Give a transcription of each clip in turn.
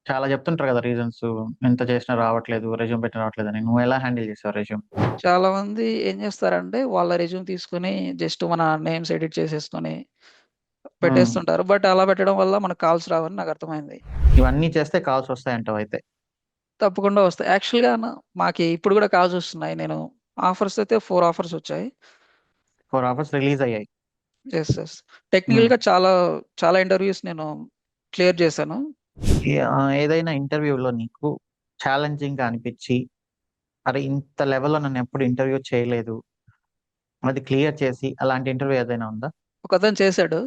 చాలా చెప్తుంటారు కదా రీజన్స్. ఎంత చేసినా రావట్లేదు, రెజ్యూమ్ పెట్టినా రావట్లేదని. నువ్వు ఎలా హ్యాండిల్ చేసావు రెజ్యూమ్? చాలా మంది ఏం చేస్తారంటే వాళ్ళ రెజ్యూమ్ తీసుకొని జస్ట్ మన నేమ్స్ ఎడిట్ చేసేసుకొని ఉమ్. పెట్టేస్తుంటారు. బట్ అలా పెట్టడం వల్ల మనకు కాల్స్ రావని నాకు అర్థమైంది. ఇవన్నీ చేస్తే కాల్స్ వస్తాయంటావు అయితే? తప్పకుండా వస్తాయి. యాక్చువల్‌గా మాకి ఇప్పుడు కూడా కాల్స్ వస్తున్నాయి. నేను ఆఫర్స్ అయితే 4 ఆఫర్స్ వచ్చాయి. 4 అవర్స్ రిలీజ్ అయ్యాయి. యెస్. యెస్. ఉమ్. టెక్నికల్‌గా చాలా చాలా ఇంటర్వ్యూస్ నేను క్లియర్ చేశాను. ఏదైనా ఇంటర్వ్యూలో నీకు ఛాలెంజింగ్ గా అనిపించి, అరే ఇంత లెవెల్లో నన్ను ఎప్పుడు ఇంటర్వ్యూ చేయలేదు, అది క్లియర్ చేసి అలాంటి ఇంటర్వ్యూ ఏదైనా ఉందా? ఒకతను చేశాడు.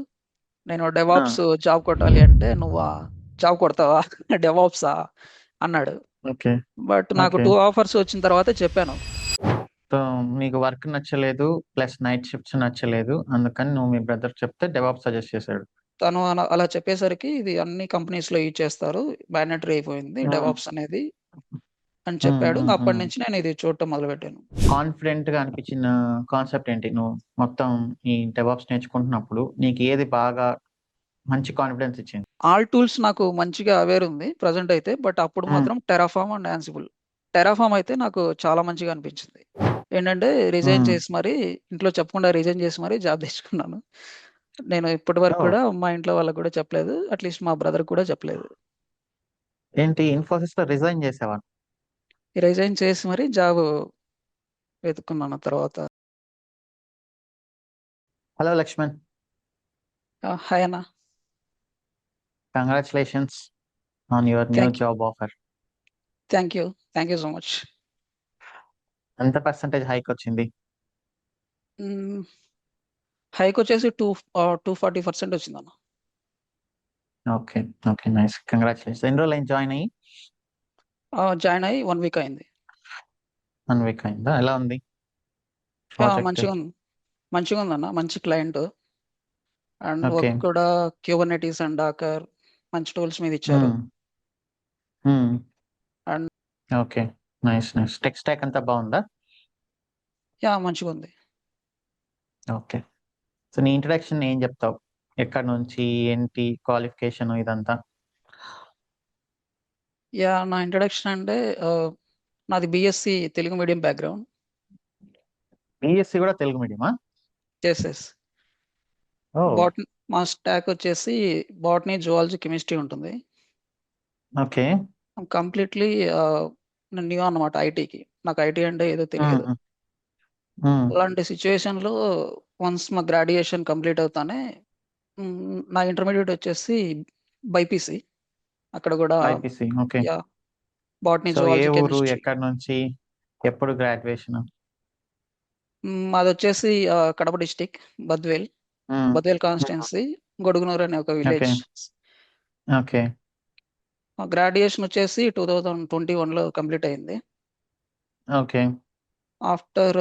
నేను ఆ, డెవాప్స్ జాబ్ కొట్టాలి అంటే, "నువ్వా జాబ్ కొడతావా? డెవాప్సా?" అన్నాడు. ఓకే. బట్ నాకు ఓకే. 2 ఆఫర్స్ వచ్చిన తర్వాత చెప్పాను. సో నీకు వర్క్ నచ్చలేదు, ప్లస్ నైట్ షిఫ్ట్స్ నచ్చలేదు, అందుకని నువ్వు మీ బ్రదర్ చెప్తే డెవాప్ సజెస్ట్ చేశాడు. తను అలా చెప్పేసరికి ఇది అన్ని కంపెనీస్‌లో యూజ్ చేస్తారు. మ్యాండేటరీ అయిపోయింది ఉమ్. డెవాప్స్ అనేది అని ఉమ్. చెప్పాడు. ఉమ్. ఉమ్. అప్పటినుంచి నేను ఇది చూడటం మొదలుపెట్టాను. కాన్ఫిడెంట్ గా అనిపించిన కాన్సెప్ట్ ఏంటి? నువ్వు మొత్తం ఈ డెవాప్స్ నేర్చుకుంటున్నప్పుడు నీకు ఏది బాగా మంచి కాన్ఫిడెన్స్ ఇచ్చింది? ఆల్ టూల్స్ నాకు మంచిగా అవేర్ ఉంది ప్రెజెంట్ అయితే. బట్ అప్పుడు ఉమ్. మాత్రం టెరాఫార్మ్ అండ్ యాన్సిబుల్. టెరాఫార్మ్ అయితే నాకు చాలా మంచిగా అనిపించింది. ఏంటంటే రిజైన్ ఉమ్. చేసి మరి ఇంట్లో చెప్పకుండా రిజైన్ చేసి మరి జాబ్ తెచ్చుకున్నాను. నేను ఇప్పటి వరకు ఓ, కూడా మా ఇంట్లో వాళ్ళకి కూడా చెప్పలేదు. అట్‌లీస్ట్ మా బ్రదర్‌కి కూడా చెప్పలేదు. ఏంటి ఇన్ఫోసిస్ లో రిజైన్ చేసావా? రిజైన్ చేసి మరి జాబ్ వెతుక్కున్నాను తర్వాత. హలో లక్ష్మణ్. హాయ్ అన్న. Congratulations on your new thank job offer. Thank you. Thank you so much. ఎంత పర్సెంటేజ్ హైక్ వచ్చింది? హ్మ్. హైకొచ్చేసి 240% వచ్చిందన్న. ఓకే. Okay, nice, congratulations. ఎన్ని రోజులు అయింది జాయిన్ అయ్యి? జాయిన్ అయ్యి 1 వీక్ అయింది. 1 వీక్ అయిందా? ఎలా ఉంది ప్రాజెక్ట్? మంచిగుంది. మంచిగుందన్న. మంచి క్లయింట్. And okay. వర్క్ కూడా క్యూబర్నెటీస్ అండ్ డాకర్ మంచి టూల్స్ మీద ఇచ్చారు. హ్మ్. హ్మ్. And okay. Nice, nice. Tech stock అంతా బాగుందా? మంచిగుంది. ఓకే. సో నీ ఇంట్రడక్షన్ ఏం చెప్తావు? ఎక్కడి నుంచి, ఏంటి క్వాలిఫికేషన్ ఇదంతా? నా ఇంట్రడక్షన్ అంటే నాది BSc Telugu medium background. BSc కూడా తెలుగు మీడియమా? యెస్. యెస్. ఓ. బాటనీ మా స్టాక్ వచ్చేసి బాటనీ, జువాలజీ, కెమిస్ట్రీ ఉంటుంది. ఓకే. కంప్లీట్‌లీ నేను న్యూ అన్నమాట ఐటీకి. నాకు ఐటీ అంటే ఏదో తెలియదు. హ్మ్. హ్మ్. అలాంటి సిట్యుయేషన్‌లో వన్స్ మా గ్రాడ్యుయేషన్ కంప్లీట్ అవుతానే నా ఇంటర్మీడియేట్ వచ్చేసి బైపీసీ. అక్కడ గూడా BiPC. Okay. Yeah! Botany, so ఏ జువాలజీ, ఊరు, కెమిస్ట్రీ. ఎక్కడి నుంచి, ఎప్పుడు గ్రాడ్యుయేషన్? మాదొచ్చేసి Kadapa district Badvel. Hmm. Badvel hmm. Constituency Godugunuru అనే ఒక ఓకే. విలేజ్. ఓకే. మా గ్రాడ్యుయేషన్ వచ్చేసి 2021లో కంప్లీట్ అయింది. ఓకే. ఆఫ్టర్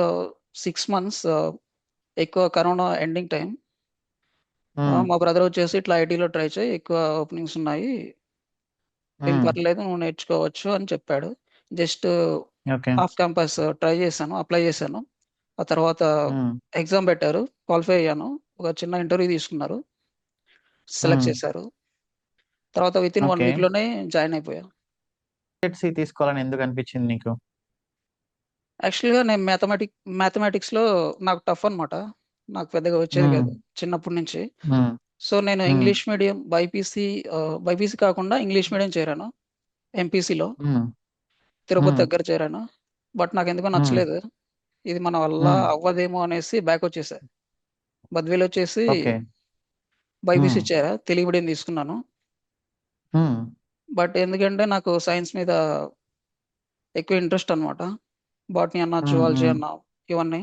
6 మంత్స్ ఎక్కువ కరోనా ఎండింగ్ టైమ్ హ్మ్. మా బ్రదర్ వచ్చేసి ఇట్లా ఐటీలో ట్రై చేయి ఎక్కువ ఓపెనింగ్స్ ఉన్నాయి. ఏం హ్మ్. పర్లేదు నువ్వు నేర్చుకోవచ్చు అని చెప్పాడు. Just okay. Off campus try చేశాను. అప్లై చేశాను. ఆ తర్వాత హ్మ్. ఎగ్జామ్ పెట్టారు. క్వాలిఫై అయ్యాను. ఒక చిన్న ఇంటర్వ్యూ తీసుకున్నారు. సెలెక్ట్ హ్మ్. చేశారు. తర్వాత వితిన్ 1 ఓకే. వీక్‌లోనే జాయిన్ అయిపోయా. బిఎస్సి తీసుకోవాలని ఎందుకు అనిపించింది నీకు? యాక్చువల్‌గా నేను మ్యాథమెటిక్స్‌లో నాకు టఫ్ అన్నమాట. నాకు పెద్దగా వచ్చేది హ్మ్. కాదు చిన్నప్పటి నుంచి. హ్మ్. సో, నేను హ్మ్. ఇంగ్లీష్ మీడియం బైపీసీ కాకుండా ఇంగ్లీష్ మీడియం చేరాను. ఎంపీసీలో హ్మ్. తిరుపతి హ్మ్. దగ్గర చేరాను. బట్ నాకెందుకో హ్మ్. నచ్చలేదు. ఇది మన వల్ల హ్మ్. అవ్వదేమో అనేసి బ్యాకొచ్చేసా. బద్వేలొచ్చేసి ఓకే. హ్మ్. బైపీసీ చేరా. తెలుగు మీడియం తీసుకున్నాను. హ్మ్. బట్ ఎందుకంటే నాకు సైన్స్ మీద ఎక్కువ ఇంట్రెస్ట్ అన్నమాట. బాటనీ అన్నా, హ్మ్. జువాలజీ హ్మ్. అన్నా ఇవన్నీ.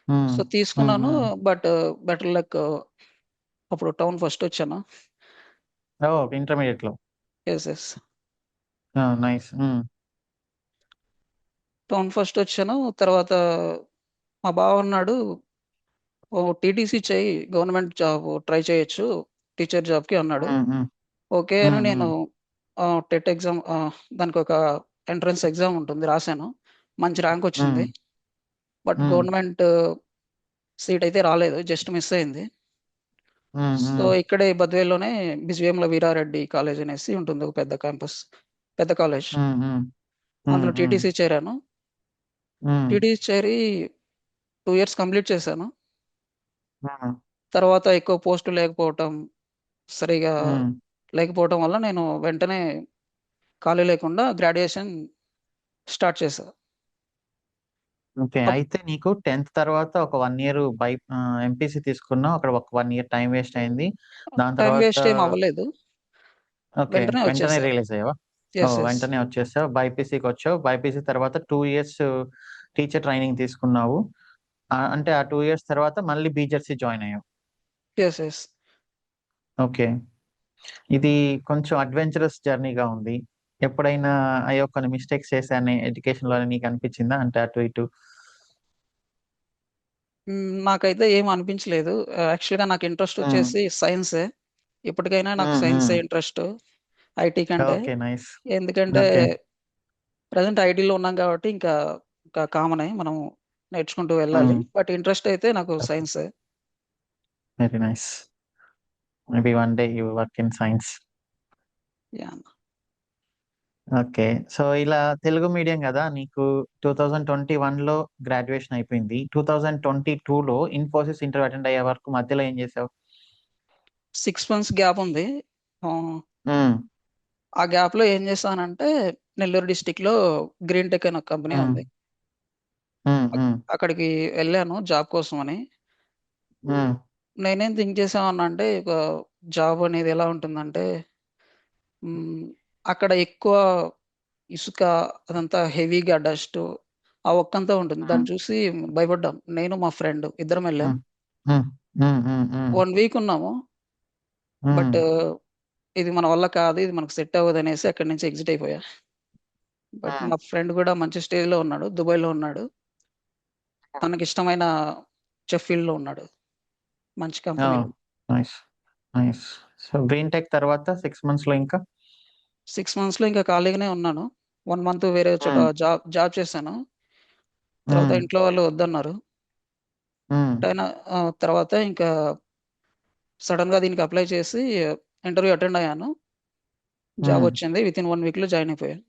హ్మ్. సో, హ్మ్. తీసుకున్నాను. హ్మ్. బట్ బెటర్ లక్ అప్పుడు టౌన్ ఫస్టొచ్చాను. ఓహ్! ఇంటర్మీడియేట్‌లో. యెస్. యెస్. ఆ! నైస్. హ్మ్. టౌన్ ఫస్టొచ్చాను. తర్వాత మా బావ అన్నాడు, "ఓహ్! టీటీసీ చెయ్యి. గవర్నమెంట్ జాబ్ ట్రై చేయొచ్చు. టీచర్ జాబ్‌కి" అన్నాడు. హ్మ్. హ్మ్. ఓకే అని హ్మ్. నేను హ్మ్. టెట్ ఎగ్జామ్ దానికొక ఎంట్రన్స్ ఎగ్జామ్ ఉంటుంది రాసాను. మంచి హ్మ్. ర్యాంకొచ్చింది. బట్ హ్మ్. గవర్నమెంట్ సీట్ అయితే రాలేదు. జస్ట్ మిస్ అయింది. హ్మ్. సో, హ్మ్. ఇక్కడే బద్వేల్‌లోనే బిజివేముల వీరారెడ్డి కాలేజ్ అనేసి ఉంటుంది. ఒక పెద్ద క్యాంపస్. పెద్ద కాలేజ్. హ్మ్. హ్మ్. హ్మ్. అందులో హ్మ్. టీటీసీ చేరాను. హ్మ్. టీటీసీ చేరి 2 ఇయర్స్ కంప్లీట్ చేశాను. హ్మ్. తర్వాత ఎక్కువ పోస్టులు లేకపోవటం, సరిగా హ్మ్. లేకపోవటం వల్ల నేను వెంటనే ఖాళీ లేకుండా గ్రాడ్యుయేషన్ స్టార్ట్ చేశా. ఓకే. అప్ అయితే నీకు 10th తర్వాత ఒక 1 ఇయర్ ఎంపీసీ తీసుకున్నావు. అక్కడ ఒక 1 ఇయర్ టైం వేస్ట్ అయింది. దాని టైమ్ తర్వాత వేస్ట్ ఏమి అవ్వలేదు. ఓకే. వెంటనే వెంటనే వచ్చేసా. రియలైజ్ అయ్యావా? యెస్. ఓహ్! యెస్. వెంటనే వచ్చేసావు. బైపీసీకొచ్చావు. బైపీసీ తర్వాత 2 ఇయర్స్ టీచర్ ట్రైనింగ్ తీసుకున్నావు. అంటే ఆ 2 ఇయర్స్ తర్వాత మళ్ళీ బీజెర్సీ జాయిన్ అయ్యావు. యెస్. యెస్. ఓకే. ఇది కొంచెం అడ్వెంచరస్ జర్నీగా ఉంది. ఎప్పుడైనా అయ్యో! కొన్ని మిస్టేక్స్ చేశానే ఎడ్యుకేషన్‌లో అని నీకు అనిపించిందా? అంటే అటు ఇటు. నాకైతే ఏమి అనిపించలేదు. యాక్చువల్‌గా నాకు ఇంట్రెస్ట్ హ్మ్. వచ్చేసి సైన్సే. ఇప్పటికైనా నాకు హ్మ్. హ్మ్. సైన్సే ఇంట్రెస్ట్ ఐటీ కంటే. ఓకే. నైస్. ఎందుకంటే ఓకే. ప్రెజెంట్ ఐటీలో ఉన్నాం కాబట్టి ఇంకా కామనే మనం నేర్చుకుంటూ వెళ్ళాలి. హ్మ్. బట్ ఇంట్రెస్ట్ అయితే నాకు ఓకే. సైన్సే. Very nice. Maybe one day you work in science. Yeah! Okay. So, ఇలా తెలుగు మీడియం గదా! నీకు 2021లో గ్రాడ్యుయేషన్ అయిపోయింది. 2022లో ఇన్ఫోసిస్ ఇంటర్వ్యూ అటెండ్ అయ్యే వరకు మధ్యలో ఏం జేసావు? 6 మంత్స్ గ్యాప్ ఉంది. ఆహ్, హ్మ్. ఆ గ్యాప్‌లో ఏం చేశానంటే నెల్లూరు డిస్ట్రిక్ట్‌లో గ్రీన్ టెక్ అని ఒక కంపెనీ హ్మ్. ఉంది. హ్మ్. హ్మ్. అక్కడికి వెళ్ళాను జాబ్ కోసమని. హ్మ్. నేనేం థింక్ చేసేవాడినంటే ఒక జాబ్ అనేది ఎలా ఉంటుందంటే హ్మ్. అక్కడ ఎక్కువ ఇసుక అదంతా హెవీగా డస్టు ఆ వర్కంతా ఉంటుంది. హ్మ్. దాన్ని చూసి భయపడ్డాం. నేను మా ఫ్రెండ్ ఇద్దరం ఎళ్ళాం. హ్మ్. హ్మ్. హ్మ్. హ్మ్. హ్మ్. 1 వీక్ ఉన్నాము. హ్మ్. బట్ ఇది మన వల్ల కాదు. ఇది మనకు సెట్ అవ్వదనేసి అక్కడి నుంచి ఎగ్జిట్ అయిపోయా. బట్ హ్మ్. మా ఫ్రెండ్ కూడా మంచి స్టేజ్‌లో ఉన్నాడు. దుబాయ్‌లో ఉన్నాడు. తనకిష్టమైన చెఫ్ ఫీల్డ్‌లో ఉన్నాడు. మంచి ఓహ్! కంపెనీలో. Nice. Nice. So, green tech తర్వాత 6 మంత్స్‌లో ఇంకా? 6 మంత్స్‌లో ఇంకా ఖాళీగానే ఉన్నాను. 1 మంత్ వేరే చోట హ్మ్. జాబ్ చేశాను. తర్వాత హ్మ్. ఇంట్లో వాళ్ళు వద్దన్నారు. హ్మ్. బట్ అయినా తర్వాత ఇంకా సడెన్‌గా దీనికి అప్లై చేసి ఇంటర్వ్యూ అటెండ్ అయ్యాను. జాబ్ హ్మ్. వచ్చింది. వితిన్ 1 వీక్‌లో జాయిన్ అయిపోయాను.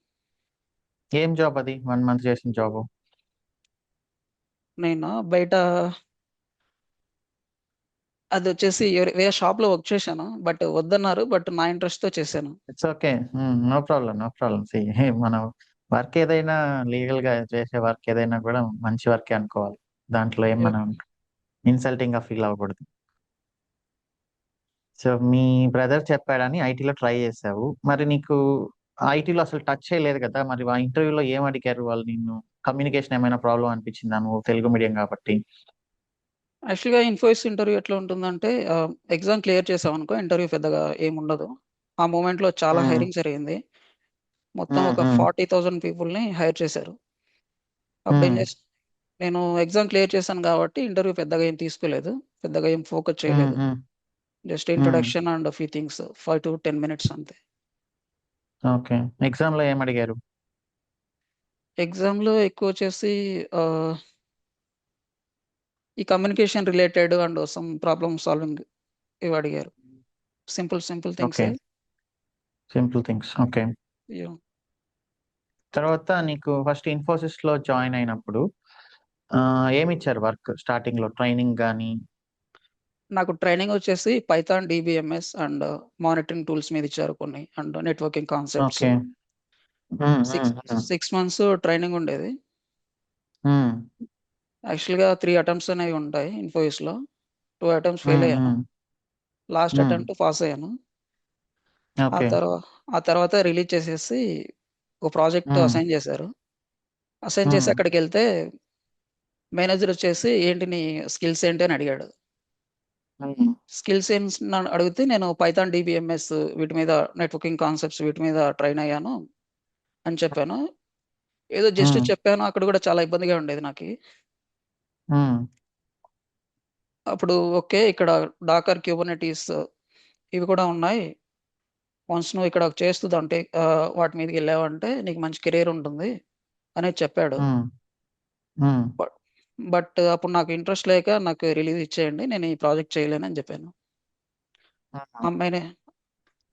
ఏం జాబ్ అది? 1 మంత్ చేసిన జాబు? నేను బయట అదొచ్చేసి వేరే షాప్‌లో వర్క్ చేశాను. బట్ వద్దన్నారు. బట్ నా ఇంట్రెస్ట్‌తో చేశాను. It's okay. No problem. No problem. See మనం వర్క్ ఏదైనా లీగల్‌గా చేసే వర్క్ ఏదైనా గూడా మంచి వర్కే అనుకోవాలి. దాంట్లో ఏం యాహ్! మనం ఇన్సల్టింగ్‌గా ఫీల్ అవ్వకూడదు. సో, మీ బ్రదర్ చెప్పాడని ఐటీలో ట్రై చేసావు. మరి నీకు ఐటీలో అసలు టచ్చే లేదు కదా! మరి ఆ ఇంటర్వ్యూలో ఏం అడిగారు వాళ్ళు నిన్ను? కమ్యూనికేషన్ ఏమైనా ప్రాబ్లమ్ అనిపించిందా? నువ్వు తెలుగు మీడియం కాబట్టి? యాక్చువల్‌గా ఇన్‌ఫోసిస్ ఇంటర్వ్యూ ఎట్లా ఉంటుందంటే ఎగ్జామ్ క్లియర్ చేసామనుకో ఇంటర్వ్యూ పెద్దగా ఏముండదు. ఆ మొమెంట్‌లో చాలా హ్మ్. హైరింగ్ జరిగింది. మొత్తం హ్మ్. ఒక హ్మ్. 40,000 పీపుల్‌ని హైర్ చేశారు. అప్పుడేం హ్మ్. చేస్ నేను ఎగ్జామ్ క్లియర్ చేశాను కాబట్టి ఇంటర్వ్యూ పెద్దగా ఏం తీసుకోలేదు. పెద్దగా ఏం ఫోకస్ హ్మ్. చేయలేదు. Hmm. Just hmm. Introduction and few things 5-10 minutes అంతే. ఓకే. ఎగ్జామ్‌లో ఏమడిగారు? ఎగ్జామ్‌లో ఎక్కువొచ్చేసి ఆహ్, ఈ communication related and some problem solving ఇవి అడిగారు. Simple okay. థింగ్సే. Simple things. ఓకే. యాహ్! తర్వాత నీకు ఫస్ట్ ఇన్ఫోసిస్‌లో జాయిన్ అయినప్పుడు ఏమిచ్చారు వర్క్ స్టార్టింగ్‌లో ట్రైనింగ్ గాని? నాకు ట్రైనింగొచ్చేసి Python, DBMS and monitoring tools మీద ఇచ్చారు కొన్ని. And networking concepts. Okay. Hmm. 6, హ్మ్. హ్మ్. 6 మంత్స్ ట్రైనింగ్ ఉండేది. హ్మ్. యాక్చువల్‌గా 3 అటెంప్ట్స్ అనేవి ఉంటాయి ఇన్ఫోసిస్‌లో. 2 అటెంప్ట్స్ ఫెయిల్ హ్మ్. అయ్యాను. హ్మ్. లాస్ట్ హ్మ్. అటెంప్ట్ పాస్ అయ్యాను. ఆ ఓకే. తర్వా ఆ తర్వాత రిలీజ్ చేసేసి ఒక ప్రాజెక్ట్ హ్మ్. అసైన్ చేశారు. అసైన్ చేసి హ్మ్. అక్కడికెళ్తే మేనేజరొచ్చేసి "ఏంటి నీ స్కిల్స్ ఏంటి?" అని అడిగాడు. హ్మ్. స్కిల్స్ ఏమ్స్ నన్ను అడిగితే నేను పైథాన్, డీబీఎంఎస్ వీటి మీద నెట్వర్కింగ్ కాన్సెప్ట్స్ వీటి మీద ట్రైన్ అయ్యాను అని చెప్పాను. ఏదో జస్ట్ హ్మ్. చెప్పాను. అక్కడ కూడా చాలా ఇబ్బందిగా ఉండేది నాకి. హ్మ్. అప్పుడు ఓకే. ఇక్కడ డాకర్, క్యూబర్నెటీస్ ఇవి కూడా ఉన్నాయి. వన్స్ నువ్వు ఇక్కడ చేస్తదంటే వాటి మీదకెళ్ళావంటే నీకు మంచి కెరియర్ ఉంటుంది అనేది చెప్పాడు. హ్మ్. హ్మ్. బట్ బట్ అప్పుడు నాకు ఇంట్రెస్ట్ లేక నాకు రిలీజ్ ఇచ్చేయండి. నేను ఈ ప్రాజెక్ట్ చేయలేనని జెప్పాను. హ్మ్. మేనే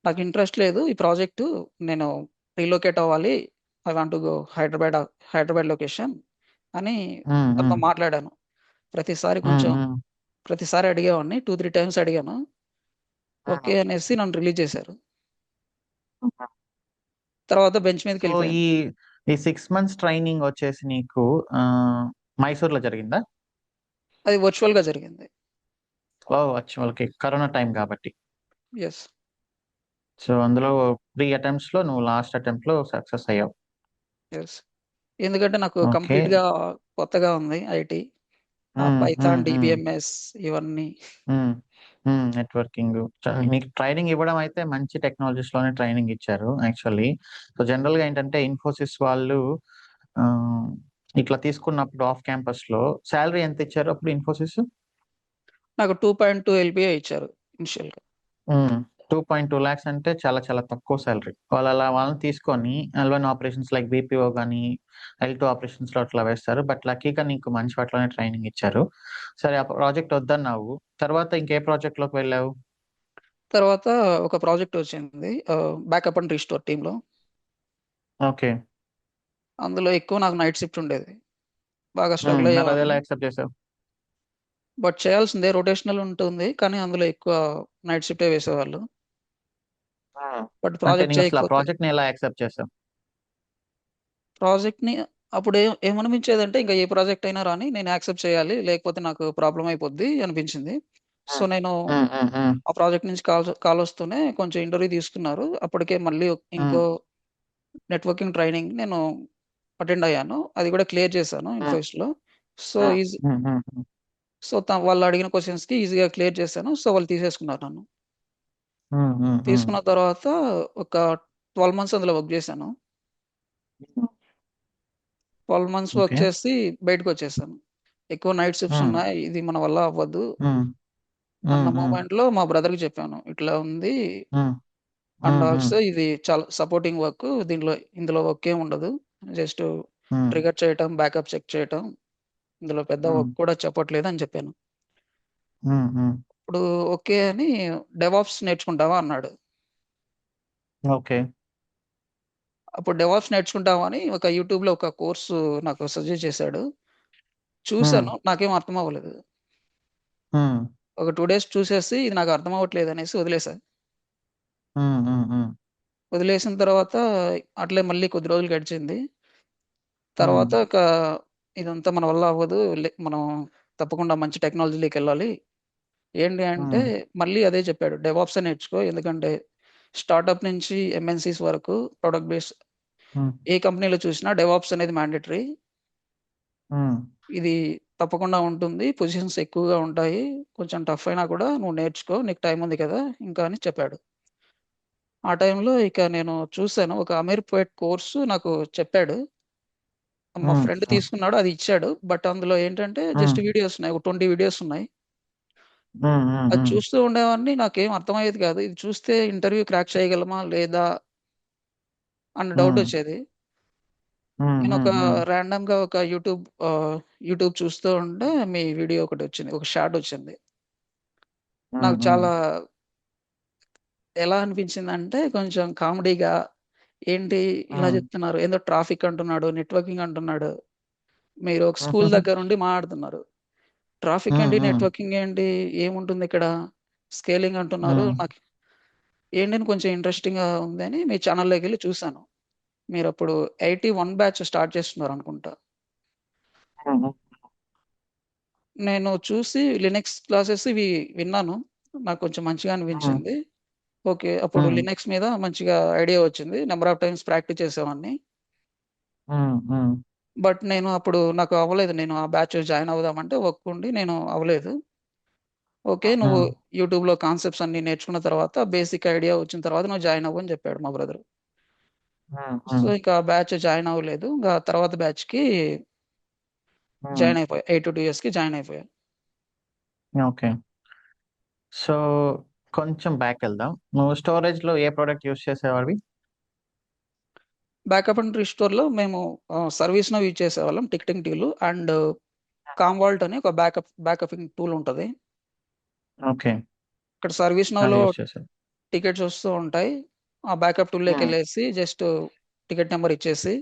నాకు ఇంట్రెస్ట్ లేదు. ఈ ప్రాజెక్టు నేను రీలొకేట్ అవ్వాలి. I want to go Hyderabad location అని ఉమ్, తనతో ఉమ్, మాట్లాడాను. ప్రతిసారి ఉమ్, కొంచెం ఉమ్, ప్రతిసారి అడిగేవాడిని. 2, 3 టైమ్స్ అడిగాను. ఓకే ఉమ్. అనేసి నన్ను రిలీజ్ చేశారు. తర్వాత బెంచ్ సో మీదకెళ్ళిపోయాను. ఈ ఈ 6 మంత్స్ ట్రైనింగ్ వచ్చేసి నీకు ఆ, మైసూర్లో జరిగిందా? అది వర్చువల్‌గా జరిగింది. ఓ వర్చువల్కి కరోనా టైం కాబట్టి. యెస్. సో అందులో 3 అటెంప్ట్స్ లో నువ్వు లాస్ట్ అటెంప్ట్ లో సక్సెస్ అయ్యావు. యెస్. ఎందుకంటే నాకు ఓకే. కంప్లీట్‌గా కొత్తగా ఉంది IT. Um, um, Python, um, DBMS ఇవన్నీ. ఉమ్, నెట్వర్కింగ్ నీకు ట్రైనింగ్ ఇవ్వడం అయితే మంచి టెక్నాలజీస్ లోనే ట్రైనింగ్ ఇచ్చారు యాక్చువల్లీ. సో జనరల్ గా ఏంటంటే ఇన్ఫోసిస్ వాళ్ళు ఆ, ఇట్లా తీసుకున్నప్పుడు ఆఫ్ క్యాంపస్ లో శాలరీ ఎంత ఇచ్చారు అప్పుడు ఇన్ఫోసిస్? నాకు 2.2 ఎల్‌పిఏ ఇచ్చారు ఇనిషియల్‌గా. 2.2 lakhs అంటే చాలా చాలా తక్కువ శాలరీ. వాళ్ళు అలా వాళ్ళని తీసుకొని L1 ఆపరేషన్స్ లైక్ బీపీఓ కానీ L2 ఆపరేషన్స్ లో అట్లా వేస్తారు. బట్ లక్కీగా నీకు మంచి వాటిలోనే ట్రైనింగ్ ఇచ్చారు. సరే ఆ ప్రాజెక్ట్ వద్దన్నావు, తర్వాత ఇంకే ప్రాజెక్ట్ లోకి వెళ్ళావు? తర్వాత ఒక ప్రాజెక్ట్ వచ్చింది. బ్యాకప్ అండ్ రీస్టోర్ టీమ్‌లో. ఓకే. అందులో ఎక్కువ నాకు నైట్ షిఫ్ట్ ఉండేది. బాగా స్ట్రగుల్ మరి అది అయ్యేవాడిని. ఎలా యాక్సెప్ట్ చేసావు? బట్ చేయాల్సిందే, రొటేషనల్ ఉంటుంది. కానీ అందులో ఎక్కువ నైట్ షిఫ్టే వేసేవాళ్ళు. బట్ అంటే ప్రాజెక్ట్ నీకు అసలు ఆ చేయకపోతే ప్రాజెక్ట్ ని ఎలా యాక్సెప్ట్ చేసావు? ప్రాజెక్ట్‌ని అప్పుడు ఏమనిపించేదంటే ఇంక ఏ ప్రాజెక్ట్ అయినా రాని నేను యాక్సెప్ట్ చేయాలి. లేకపోతే నాకు ప్రాబ్లమ్ అయిపోద్ది అనిపించింది. సో, నేను ఉమ్, ఉమ్, ఉమ్, ఆ ప్రాజెక్ట్ నుంచి కాలొస్తూనే కొంచెం ఇంటర్వ్యూ తీసుకున్నారు. అప్పటికే మళ్ళీ ఉమ్, ఇంకో నెట్వర్కింగ్ ట్రైనింగ్ నేను అటెండ్ అయ్యాను. అది కూడా క్లియర్ చేశాను ఉమ్, ఇన్ఫోసిస్‌లో. సో, ఉమ్, ఈజీ ఉమ్, ఉమ్, ఉమ్, సో, వాళ్ళు అడిగిన క్వెషన్స్‌కి ఈజీగా క్లియర్ చేశాను. సో, వాళ్ళు తీసేసుకున్నారు నన్ను. ఉమ్, ఉమ్, ఉమ్. తీసుకున్న తర్వాత ఒక 12 మంత్స్ అందులో వర్క్ చేశాను. 12 మంత్స్ వర్క్ ఓకే. చేసి బయటకొచ్చేసాను. ఎక్కువ నైట్ షిఫ్ట్స్ ఉమ్, ఉన్నాయి. ఇది మన వల్ల అవ్వదు ఉమ్, అన్న ఉమ్, ఉమ్, మూమెంట్‌లో మా బ్రదర్‌కి చెప్పాను. ఇట్లా ఉంది ఉమ్, అండ్ ఉమ్, ఉమ్, ఆల్సో ఇది చాలా సపోర్టింగ్ వర్క్. ఇందులో వర్క్ ఏమి ఉండదు. జస్ట్ ఉమ్, ట్రిగ్గర్ చేయటం, బ్యాకప్ చెక్ చేయటం. ఇందులో పెద్ద ఉమ్, వర్క్ కూడా చెప్పట్లేదు అని చెప్పాను. ఉమ్, ఉమ్. ఇప్పుడు ఓకే అని డెవాప్స్ నేర్చుకుంటావా అన్నాడు. ఓకే. అప్పుడు డెవాప్స్ నేర్చుకుంటావా అని ఒక యూట్యూబ్‌లో ఒక కోర్సు నాకు సజెస్ట్ చేశాడు. ఉమ్, చూసాను. నాకేం అర్థం అవ్వలేదు. ఉమ్, ఒక 2 డేస్ చూసేసి ఇది నాకు అర్థం అవ్వట్లేదు అనేసి వదిలేసా. ఉమ్, ఉమ్, ఉమ్, వదిలేసిన తర్వాత అట్లే మళ్ళీ కొద్ది రోజులు గడిచింది. ఉమ్, తర్వాత ఇదంతా మన వల్ల అవ్వదు. మనం తప్పకుండా మంచి టెక్నాలజీలోకెళ్ళాలి. ఏంటి అంటే ఉమ్, మళ్ళీ అదే చెప్పాడు. డెవాప్సే నేర్చుకో. ఎందుకంటే స్టార్టప్ నుంచి ఎంఎన్‌సీస్ వరకు ప్రొడక్ట్ బేస్ ఉమ్, ఏ కంపెనీలో చూసినా డెవాప్స్ అనేది మ్యాండేటరీ. ఉమ్, ఇది తప్పకుండా ఉంటుంది. పొజిషన్స్ ఎక్కువగా ఉంటాయి. కొంచెం టఫ్ అయినా కూడా నువ్వు నేర్చుకో. నీకు టైం ఉంది కదా! ఇంకా అని చెప్పాడు. ఆ టైంలో ఇక నేను చూసాను. ఒక అమీర్‌పేట్ కోర్సు నాకు చెప్పాడు. మా ఉమ్, ఫ్రెండ్ తీసుకున్నాడు. అది ఇచ్చాడు. బట్ అందులో ఏంటంటే ఉమ్, జస్ట్ వీడియోస్ ఉన్నాయి. ఒక 20 వీడియోస్ ఉన్నాయి. ఉమ్, ఉమ్, అది ఉమ్, చూస్తూ ఉండేవాడిని. నాకేం అర్థమయ్యేది కాదు. ఇది చూస్తే ఇంటర్వ్యూ క్రాక్ చేయగలమా? లేదా? అన్న ఉమ్, డౌటొచ్చేది. ఉమ్, నేనొక ఉమ్, ఉమ్, ర్యాండమ్‌గా ఒక యూట్యూబ్ చూస్తూ ఉంటే మీ వీడియో ఒకటొచ్చింది. ఒక షార్ట్ వచ్చింది. ఉమ్, నాకు ఉమ్, చాలా ఎలా అనిపించిందంటే కొంచెం కామెడీగా, ఏంటి ఇలా ఉమ్, చెప్తున్నారు? ఏదో ట్రాఫిక్ అంటున్నాడు, నెట్వర్కింగ్ అంటున్నాడు. మీరు ఒక స్కూల్ ఉమ్, దగ్గరుండి మాట్లాడుతున్నారు. ట్రాఫిక్ ఉమ్, ఏంటి? ఉమ్, నెట్వర్కింగ్ ఏంటి? ఏముంటుందిక్కడ? స్కేలింగ్ అంటున్నారు. ఉమ్, నాకు ఏంటని కొంచెం ఇంట్రెస్టింగ్‌గా ఉందని మీ ఛానల్‌లోకెళ్ళి చూసాను. మీరప్పుడు 81 బ్యాచ్ స్టార్ట్ చేస్తున్నారనుకుంటా. ఉమ్, నేను చూసి లినక్స్ క్లాసెస్ ఇవి విన్నాను. నాకు కొంచెం మంచిగా ఉమ్, అనిపించింది. ఓకే. అప్పుడు ఉమ్, లినక్స్ మీద మంచిగా ఐడియా వచ్చింది. నంబర్ ఆఫ్ టైమ్స్ ప్రాక్టీస్ చేసేవాడిని. ఉమ్, ఉమ్, బట్ నేను అప్పుడు నాకు అవ్వలేదు. నేను ఆ బ్యాచ్ జాయిన్ అవుదామంటే వర్క్ ఉండి నేను అవ్వలేదు. ఓకే. నువ్వు ఉమ్, యూట్యూబ్‌లో కాన్సెప్ట్స్ అన్నీ నేర్చుకున్న తర్వాత బేసిక్ ఐడియా వచ్చిన తర్వాత నువ్వు జాయిన్ అవ్వు అని చెప్పాడు మా బ్రదరు. సో, ఉమ్, ఇక ఆ బ్యాచ్ జాయిన్ అవ్వలేదు. ఇంక తర్వాత బ్యాచ్‌కి ఉమ్. జాయిన్ అయిపోయా. 8-2 ఇయర్స్‌కి జాయిన్ అయిపోయా. ఓకే. సో కొంచెం బ్యాక్ వెళ్దాం. నువ్వు స్టోరేజ్ లో ఏ ప్రోడక్ట్ యూస్ చేసేవాడివి? బ్యాకప్ అండ్ రిస్టోర్‌లో మేము సర్వీస్ నౌ యూజ్ చేసేవాళ్ళం. టికెటింగ్ టూల్ అండ్ కామ్వాల్ట్ అని ఒక బ్యాకపింగ్ టూల్ ఉంటది. ఓకే. ఇక్కడ సర్వీస్ అది నౌలో యూస్ చేసావు. టికెట్స్ వస్తూ ఉంటాయి. ఆ బ్యాకప్ ఉమ్, టూల్‌లోకెళ్ళేసి జస్ట్ టికెట్ నెంబర్ ఇచ్చేసి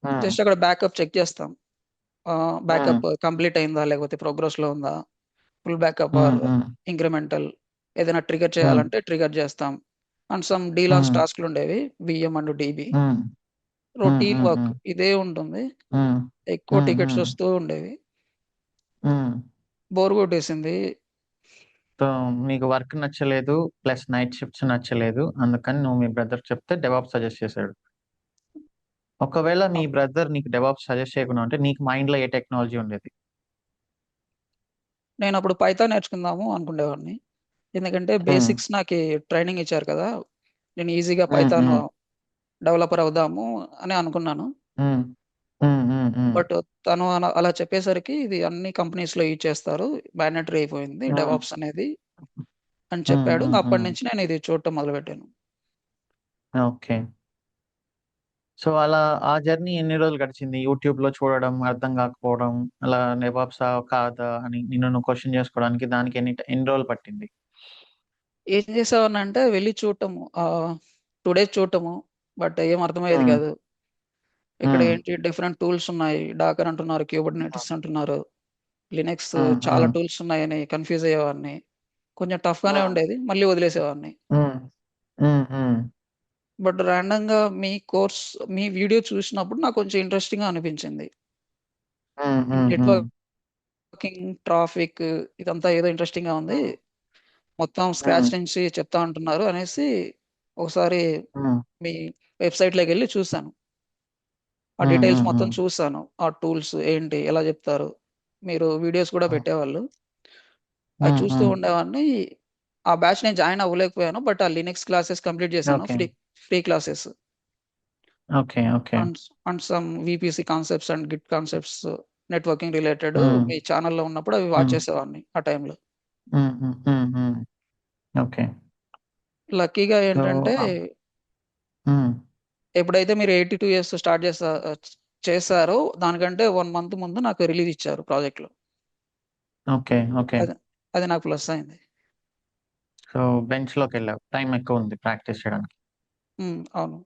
హ్మ్. జస్ట్ అక్కడ బ్యాకప్ చెక్ చేస్తాం. హ్మ్. బ్యాకప్ కంప్లీట్ అయిందా? లేకపోతే ప్రోగ్రెస్‌లో ఉందా? Full backup hmm. Or hmm. Incremental ఏదైనా ట్రిగ్గర్ హ్మ్. చేయాలంటే ట్రిగ్గర్ చేస్తాం. అండ్ సమ్ డీలాగ్స్ హ్మ్. టాస్క్‌లుండేవి. VM and DB. Hmm. Hmm. Routine హ్మ్. వర్క్ హ్మ్. ఇదే ఉంటుంది. హ్మ్. ఎక్కువ హ్మ్. టికెట్స్ హ్మ్. వస్తూ ఉండేవి. హ్మ్. బోర్ కొట్టేసింది. సో, నీకు వర్క్ నచ్చలేదు. ప్లస్ నైట్ షిఫ్ట్స్ నచ్చలేదు. అందుకని నువ్వు మీ బ్రదర్‌కి చెప్తే డెవాప్స్ సజెస్ట్ చేసాడు. ఒకవేళ మీ ఆహ్, బ్రదర్ నీకు డెవాప్స్ సజెస్ట్ చేయకుండా ఉంటే నీకు మైండ్‌లో ఏ టెక్నాలజీ ఉండేది? నేనప్పుడు పైథాన్ నేర్చుకుందాము అనుకునేవాడిని. ఎందుకంటే హ్మ్. బేసిక్స్ నాకి ట్రైనింగ్ ఇచ్చారు కదా! నేను ఈజీగా హ్మ్. పైథాన్ హ్మ్. డెవలపర్ అవుదాము అని అనుకున్నాను. హ్మ్. హ్మ్. హ్మ్. హ్మ్. బట్ తను అలా చెప్పేసరికి ఇది అన్ని కంపెనీస్‌లో యూజ్ చేస్తారు. మ్యాండేటరీ అయిపోయింది హ్మ్. డెవాప్స్ అనేది అని హ్మ్. చెప్పాడు. హ్మ్. హ్మ్. అప్పటినుంచి నేను ఇది చూడటం మొదలుపెట్టాను. ఓకే. సో, అలా ఆ జర్నీ ఎన్ని రోజులు గడిచింది? యూట్యూబ్‌లో చూడడం, అర్థం కాకపోవడం, అలా డెవాప్సా? కాదా? అని నిన్ను నువ్వు క్వెషన్ చేసుకోవడానికి దానికి ఎన్ని రోజులు పట్టింది? ఏం చేసేవాడినంటే వెళ్లి చూడటము. 2 డేస్ చూడటము. బట్ ఏం అర్థమయ్యేది హ్మ్. కాదు. ఇక్కడ హ్మ్. ఏంటి డిఫరెంట్ టూల్స్ ఉన్నాయి. డాకర్ అంటున్నారు, క్యూబర్నెటిస్ అంటున్నారు. లినక్స్ హ్మ్. చాలా హ్మ్. టూల్స్ ఉన్నాయని కన్‌ఫ్యూజ్ అయ్యేవాడిని. కొంచెం టఫ్‌గానే హ్మ్. ఉండేది. మళ్ళీ వదిలేసేవాడిని. హ్మ్. హ్మ్. హ్మ్. బట్ ర్యాండమ్‌గా మీ వీడియో చూసినప్పుడు నాకు కొంచెం ఇంట్రెస్టింగ్‌గా అనిపించింది. హ్మ్. ఈ హ్మ్. హ్మ్. నెట్వర్కింగ్, ట్రాఫిక్ ఇదంతా ఏదో ఇంట్రెస్టింగ్‌గా ఉంది. హ్మ్. మొత్తం హ్మ్. స్క్రాచ్ నుంచి చెప్తా అంటున్నారు అనేసి ఒకసారి హ్మ్. మీ వెబ్‌సైట్‌లోకెళ్ళి చూసాను. ఆ హ్మ్. డీటెయిల్స్ హ్మ్. మొత్తం హ్మ్. చూసాను. ఆ టూల్స్ ఏంటి? ఎలా చెప్తారు? మీరు వీడియోస్ కూడా హ్మ్. పెట్టేవాళ్ళు. అవి హ్మ్. చూస్తూ హ్మ్. ఉండేవాడిని. ఆ బ్యాచ్ నేను జాయిన్ అవ్వలేకపోయాను. బట్ ఆ లినక్స్ క్లాసెస్ కంప్లీట్ చేశాను. Okay. Free classes. Okay. Okay. And some VPC concepts and Git concepts networking related హ్మ్. మీ ఛానెల్‌లో ఉన్నప్పుడు అవి వాచ్ హ్మ్. చేసేవాడిని ఆ టైంలో. హుహు. హ్మ్. హ్మ్. ఓకే. లక్కీగా సో ఏంటంటే హ్మ్. ఎప్పుడైతే మీరు 82 ఇయర్స్ స్టార్ట్ చేసారో దానికంటే 1 మంత్ ముందు నాకు రిలీజ్ ఇచ్చారు ప్రాజెక్ట్‌లో. ఓకే. ఓకే. అది అది నాకు ప్లస్ అయింది. సో, బెంచ్‌లోకెళ్ళావు. టైం ఎక్కువుంది ప్రాక్టీస్ చేయడానికి. అవును.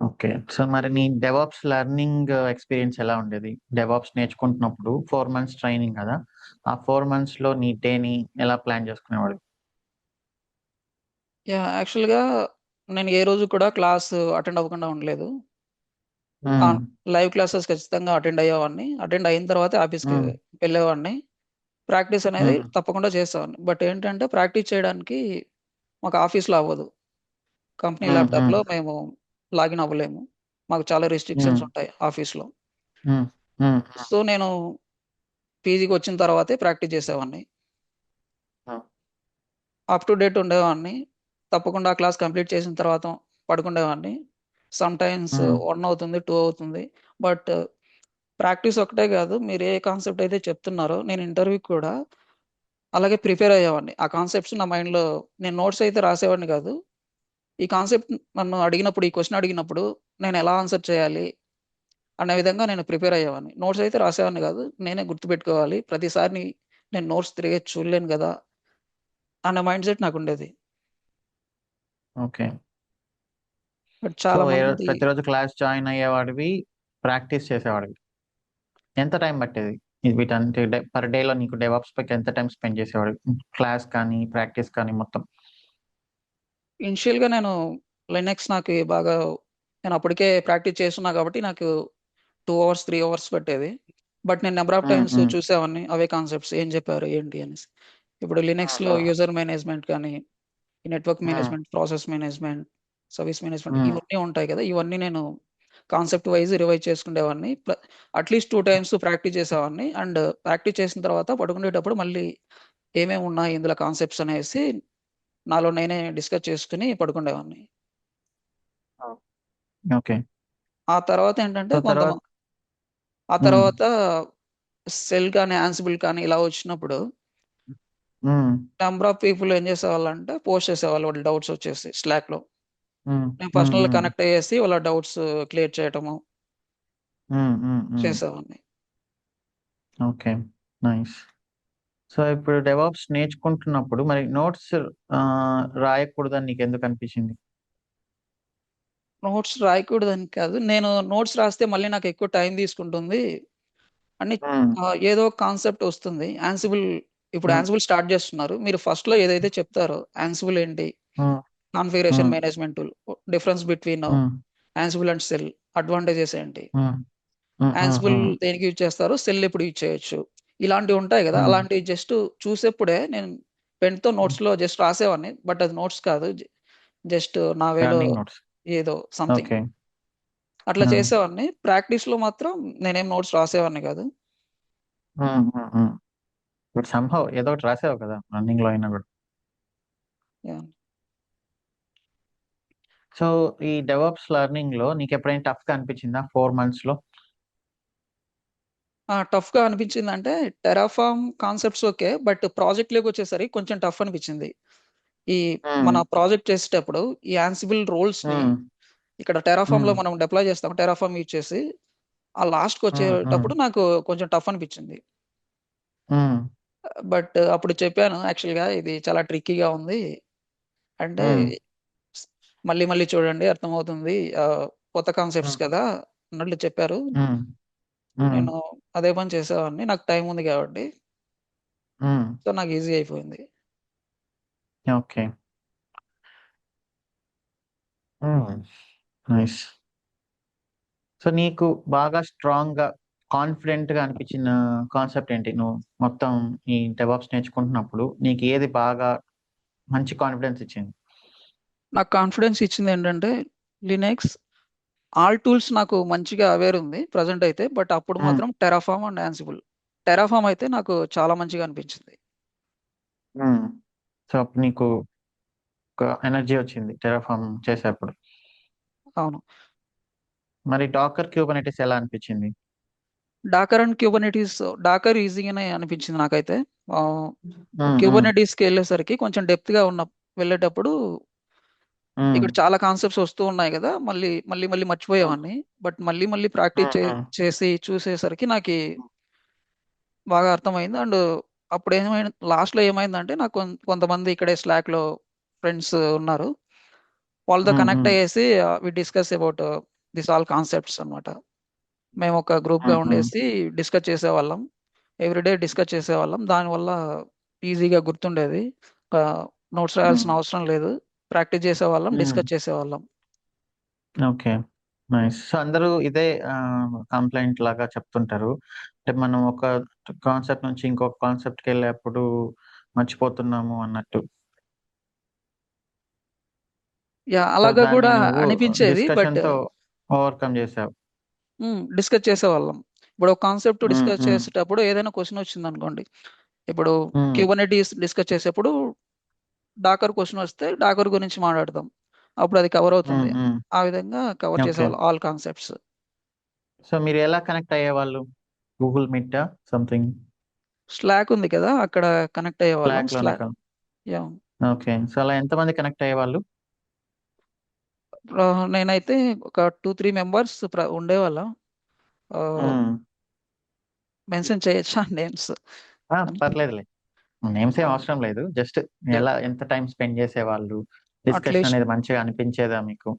ఓకే. సో, మరి నీ డెవాప్స్ లెర్నింగ్ ఎక్స్‌పీరియన్స్ ఎలా ఉండేది? డెవాప్స్ నేర్చుకుంటున్నప్పుడు 4 మంత్స్ ట్రైనింగ్ కదా! ఆ 4 మంత్స్‌లో నీ డేని ఎలా ప్లాన్ చేసుకునేవాడివి? యాక్చువల్‌గా నేను ఏ రోజు కూడా క్లాస్ అటెండ్ అవ్వకుండా ఉండలేదు. హ్మ్. లైవ్ క్లాసెస్ ఖచ్చితంగా అటెండ్ అయ్యేవాడిని. అటెండ్ అయిన తర్వాతే ఆఫీస్‌కి హ్మ్. వెళ్ళేవాడిని. ప్రాక్టీస్ అనేది హ్మ్. తప్పకుండా చేసేవాడిని. బట్ ఏంటంటే ప్రాక్టీస్ చేయడానికి మాకు ఆఫీస్‌లో అవ్వదు. కంపెనీ హ్మ్. హ్మ్. ల్యాప్‌టాప్‌లో మేము లాగిన్ అవ్వలేము. మాకు చాలా హ్మ్. రిస్ట్రిక్షన్స్ ఉంటాయి ఆఫీస్‌లో. హ్మ్. హ్మ్. సో, నేను పీజీకొచ్చిన తర్వాతే ప్రాక్టీస్ చేసేవాడిని. హ్మ్. అప్ టు డేట్ ఉండేవాడిని. తప్పకుండా క్లాస్ కంప్లీట్ చేసిన తర్వాత పడుకునేవాడిని. సమ్‌టైమ్స్ హ్మ్. 1 అవుతుంది, 2 అవుతుంది. బట్ ప్రాక్టీస్ ఒక్కటే గాదు. మీరు ఏ కాన్సెప్ట్ అయితే చెప్తున్నారో నేను ఇంటర్వ్యూకి కూడా అలాగే ప్రిపేర్ అయ్యేవాడిని. ఆ కాన్సెప్ట్స్ నా మైండ్‌లో నేను నోట్స్ అయితే రాసేవాడిని గాదు. ఈ కాన్సెప్ట్ నన్ను అడిగినప్పుడు, ఈ క్వెషన్ అడిగినప్పుడు నేనెలా ఆన్సర్ చేయాలి అనే విధంగా నేను ప్రిపేర్ అయ్యేవాడిని. నోట్స్ అయితే రాసేవాడిని గాదు. నేనే గుర్తుపెట్టుకోవాలి. ప్రతిసారి నేను నోట్స్ తిరిగేసి చూడలేను గదా! అన్న మైండ్ సెట్ నాకుండేది. ఓకే. బట్ సో, చాలా మంది ప్రతిరోజు క్లాస్ జాయిన్ అయ్యేవాడివి, ప్రాక్టీస్ చేసేవాడివి. ఎంత టైం పట్టేది? వీటన్నిటి పర్ డేలో నీకు డెవాప్స్ పైకి ఎంత టైమ్ స్పెండ్ చేసేవాడివి? క్లాస్ కానీ, ప్రాక్టీస్ కానీ మొత్తం? ఇనిషియల్‌గా నేను లినక్స్ నాకు బాగా నేను అప్పటికే ప్రాక్టీస్ చేసున్నా గాబట్టి నాకు 2 అవర్స్, 3 అవర్స్ పట్టేది. బట్ నేను నంబర్ ఆఫ్ హ్మ్. టైమ్స్ హ్మ్. చూసేవాడిని. అవే కాన్సెప్ట్స్ ఏం జెప్పారు, ఏంటి అనేసి. ఇప్పుడు హ్మ్. లినక్స్‌లో హ్మ్. యూజర్ మేనేజ్‌మెంట్ కానీ, ఈ నెట్వర్క్ హ్మ్. Management, process management, service management హ్మ్. ఇవన్నీ ఉంటాయి కదా! ఇవన్నీ నేను కాన్సెప్ట్ వైస్ రివైజ్ చేసుకునేవాడిని. అట్‌లీస్ట్ 2 టైమ్స్ ప్రాక్టీస్ చేసేవాడిని. అండ్ ప్రాక్టీస్ చేసిన తర్వాత పడుకునేటప్పుడు మళ్ళీ ఏమేమి ఉన్నాయి ఇందులో కాన్సెప్ట్స్ అనేసి నాలో నేనే డిస్కస్ చేసుకొని పడుకునేవాడిని. హ్మ్. ఓకే. ఆ తర్వాత ఏంటంటే సో, తర్వాత ఆ హ్మ్. తర్వాత సెల్ కానీ, యాన్సిబుల్ కానీ ఇలా వచ్చినప్పుడు హ్మ్. నంబర్ ఆఫ్ పీపుల్ ఏం చేసేవాళ్ళంటే పోస్ట్ చేసేవాళ్ళు వాళ్ళ డౌట్స్ వచ్చేసి స్లాక్‌లో. హ్మ్. నేను హ్మ్. పర్సనల్‌గా హ్మ్. కనెక్ట్ అయ్యేసి వాళ్ళ డౌట్స్ క్లియర్ చేయటము హ్మ్. హ్మ్. హ్మ్. చేసేవాడిని. ఓకే. నైస్. సో, ఇప్పుడు డెవాప్స్ నేర్చుకుంటున్నప్పుడు మరి నోట్స్ రాయకూడదని నీకెందుకు అనిపించింది? నోట్స్ రాయకూడదని కాదు. నేను నోట్స్ రాస్తే మళ్ళీ నాకు ఎక్కువ టైం తీసుకుంటుంది అని హ్మ్. ఏదో ఒక కాన్సెప్ట్ వస్తుంది. యాన్సిబుల్ ఇప్పుడు హ్మ్. యాన్సిబుల్ స్టార్ట్ చేస్తున్నారు. మీరు ఫస్ట్‌లో ఏదైతే చెప్తారో యాన్సిబుల్ ఏంటి? హ్మ్. కాన్ఫిగరేషన్ హ్మ్. Management tool. డిఫరెన్స్ బిట్వీన్ హ్మ్. Ansible and cell. అడ్వాంటేజెస్ ఏంటి? హ్మ్. హ్మ్. హ్మ్. యాన్సిబుల్ హ్మ్. దేనికి యూజ్ చేస్తారు? సెల్ ఎప్పుడు యూజ్ చేయొచ్చు? ఇలాంటివి ఉంటాయి గదా! హ్మ్. అలాంటివి జస్ట్ చూసేప్పుడే నేను పెన్‌తో హ్మ్. నోట్స్‌లో జస్ట్ రాసేవాడిని. బట్ అది నోట్స్ కాదు. జస్ట్ నా వేలో లెర్నింగ్ నోట్స్. ఏదో సంథింగ్ ఓకే. అట్లా హ్మ్. చేసేవాడిని. ప్రాక్టీస్‌లో మాత్రం నేనేం నోట్స్ రాసేవాడిని కాదు. హ్మ్. హ్మ్. హ్మ్. బట్ సమ్‌హౌ ఏదో ఒకటి రాసావు కదా! రన్నింగ్‌లో అయినా గూడా. యాహ్! సో, ఈ డెవాప్స్ లెర్నింగ్‌లో నీకెప్పుడైనా టఫ్‌గా అనిపించిందా 4 మంత్స్‌లో? టఫ్‌గా అనిపించిందంటే టెరాఫార్మ్ కాన్సెప్ట్స్ ఓకే. బట్ ప్రాజెక్ట్‌లోకొచ్చేసరికి కొంచెం టఫ్ అనిపించింది. ఈ హ్మ్. మన ప్రాజెక్ట్ చేసేటప్పుడు ఈ యాన్సిబుల్ రోల్స్‌ని హ్మ్. ఇక్కడ హ్మ్. టెరాఫార్మ్‌లో మనం డిప్లాయ్ చేస్తాం. టెరాఫార్మ్ యూజ్ చేసి ఆ హ్మ్. హ్మ్. లాస్ట్‌కొచ్చేటప్పుడు నాకు కొంచెం టఫ్ అనిపించింది. హ్మ్. బట్ అప్పుడు చెప్పాను యాక్చువల్‌గా ఇది చాలా ట్రిక్కీగా ఉంది. అంటే హ్మ్. స్ మళ్ళీ మళ్ళీ చూడండి అర్థమవుతుంది. కొత్త హ్మ్. కాన్సెప్ట్స్ కదా! అన్నట్లు చెప్పారు. హ్మ్. హ్మ్. నేను అదే పని చేసేవాడిని. నాకు టైం ఉంది కాబట్టి. హ్మ్. సో, నాకు ఈజీ అయిపోయింది. ఓకే. హ్మ్. నైస్. సో, నీకు బాగా స్ట్రాంగ్‌గా, కాన్ఫిడెంట్‌గా అనిపించిన కాన్సెప్ట్ ఏంటి? నువ్వు మొత్తం ఈ డెవాప్స్ నేర్చుకుంటున్నప్పుడు నీకు ఏది బాగా మంచి కాన్ఫిడెన్స్ ఇచ్చింది? నాకు కాన్ఫిడెన్స్ ఇచ్చిందేంటంటే లినక్స్ ఆల్ టూల్స్ నాకు మంచిగా అవేర్ ఉంది ప్రెజెంట్ అయితే. బట్ అప్పుడు హ్మ్. మాత్రం టెరాఫార్మ్ అండ్ యాన్సిబుల్. టెరాఫార్మ్ అయితే నాకు చాలా మంచిగా అనిపించింది. హ్మ్. సో, అప్పుడు నీకు ఒక ఎనర్జీ వచ్చింది టెర్రాఫార్మ్ చేసేప్పుడు. అవును. మరి డాకర్ క్యూబర్నెటిస్ ఎలా అనిపించింది? డాకర్ అండ్ క్యూబర్నెటీస్ డాకర్ ఈజీగానే అనిపించింది నాకైతే. ఆహ్, హ్మ్. హ్మ్. క్యూబర్నెటీస్‌కెళ్ళేసరికి కొంచెం డెప్త్‌గా వెళ్ళేటప్పుడు హ్మ్. ఇక్కడ చాలా కాన్సెప్ట్స్ వస్తూ ఉన్నాయి గదా! మళ్ళీ హ్మ్. మర్చిపోయేవాడిని. బట్ మళ్ళీ ప్రాక్టీస్ హ్మ్. హ్మ్. చేసి చూసేసరికి నాకి బాగా అర్థమైంది. అండ్ లాస్ట్‌లో ఏమైందంటే నాకు కొంతమంది ఇక్కడే స్లాక్‌లో ఫ్రెండ్స్ ఉన్నారు. వాళ్ళతో హ్మ్. Connect hmm. అయ్యేసి we discuss about this all concepts అన్నమాట. మేము ఒక గ్రూప్‌గా హ్మ్. హ్మ్. ఉండేసి డిస్కస్ చేసేవాళ్ళం. ఎవ్రీడే డిస్కస్ చేసేవాళ్ళం. దానివల్ల ఈజీగా గుర్తుండేది. ఆహ్, నోట్స్ హ్మ్. రాయాల్సిన అవసరం లేదు. ప్రాక్టీస్ చేసేవాళ్ళం, హ్మ్. డిస్కస్ చేసేవాళ్ళం. ఓకే. నైస్. సో, అందరూ ఇదే కంప్లెయింట్ లాగా చెప్తుంటారు. అంటే మనం ఒక కాన్సెప్ట్ నుంచి ఇంకొక కాన్సెప్ట్‌కెళ్ళేప్పుడు మర్చిపోతున్నాము అన్నట్టు. యాహ్! సో, అలాగా దాన్ని గూడా నువ్వు అనిపించేది. బట్ డిస్కషన్‌తో ఓవర్‌కమ్ చేసావు. డిస్కస్ చేసేవాళ్ళం. ఇప్పుడు ఒక కాన్సెప్ట్ హ్మ్. డిస్కస్ హ్మ్. చేసేటప్పుడు ఏదైనా క్వెషన్ వచ్చిందనుకోండి. ఇప్పుడు హ్మ్. క్యూబర్నెటీస్ డిస్కస్ చేసేప్పుడు డాకర్ క్వెషన్ వస్తే డాకర్ గురించి మాట్లాడతాం. అప్పుడు అది కవర్ హ్మ్. అవుతుంది. హ్మ్. ఆ విధంగా కవర్ ఓకే. చేసేవాళ్ళం ఆల్ కాన్సెప్ట్స్. సో, మీరెలా కనెక్ట్ అయ్యేవాళ్ళు? గూగుల్ మీటా? సంథింగ్ స్లాక్ ఉంది కదా! అక్కడ కనెక్ట్ అయ్యేవాళ్ళం. స్లాక్‌లోనే క యాహ్! ఓకే. సో, అలా ఎంతమంది కనెక్ట్ అయ్యేవాళ్ళు? నేనైతే ఒక 2, 3 మెంబర్స్ ఉండేవాళ్ళం. ఆహ్, హ్మ్. మెన్షన్ చేయొచ్చా నేమ్స్? పర్లేదులే. నేమ్స్ ఏం యాహ్! అవసరం లేదు. Just yeah! ఎంత టైమ్ స్పెండ్ చేసేవాళ్ళు? డిస్కషన్ అట్‌లీస్ట్ అనేది మంచిగా అనిపించేదా మీకు?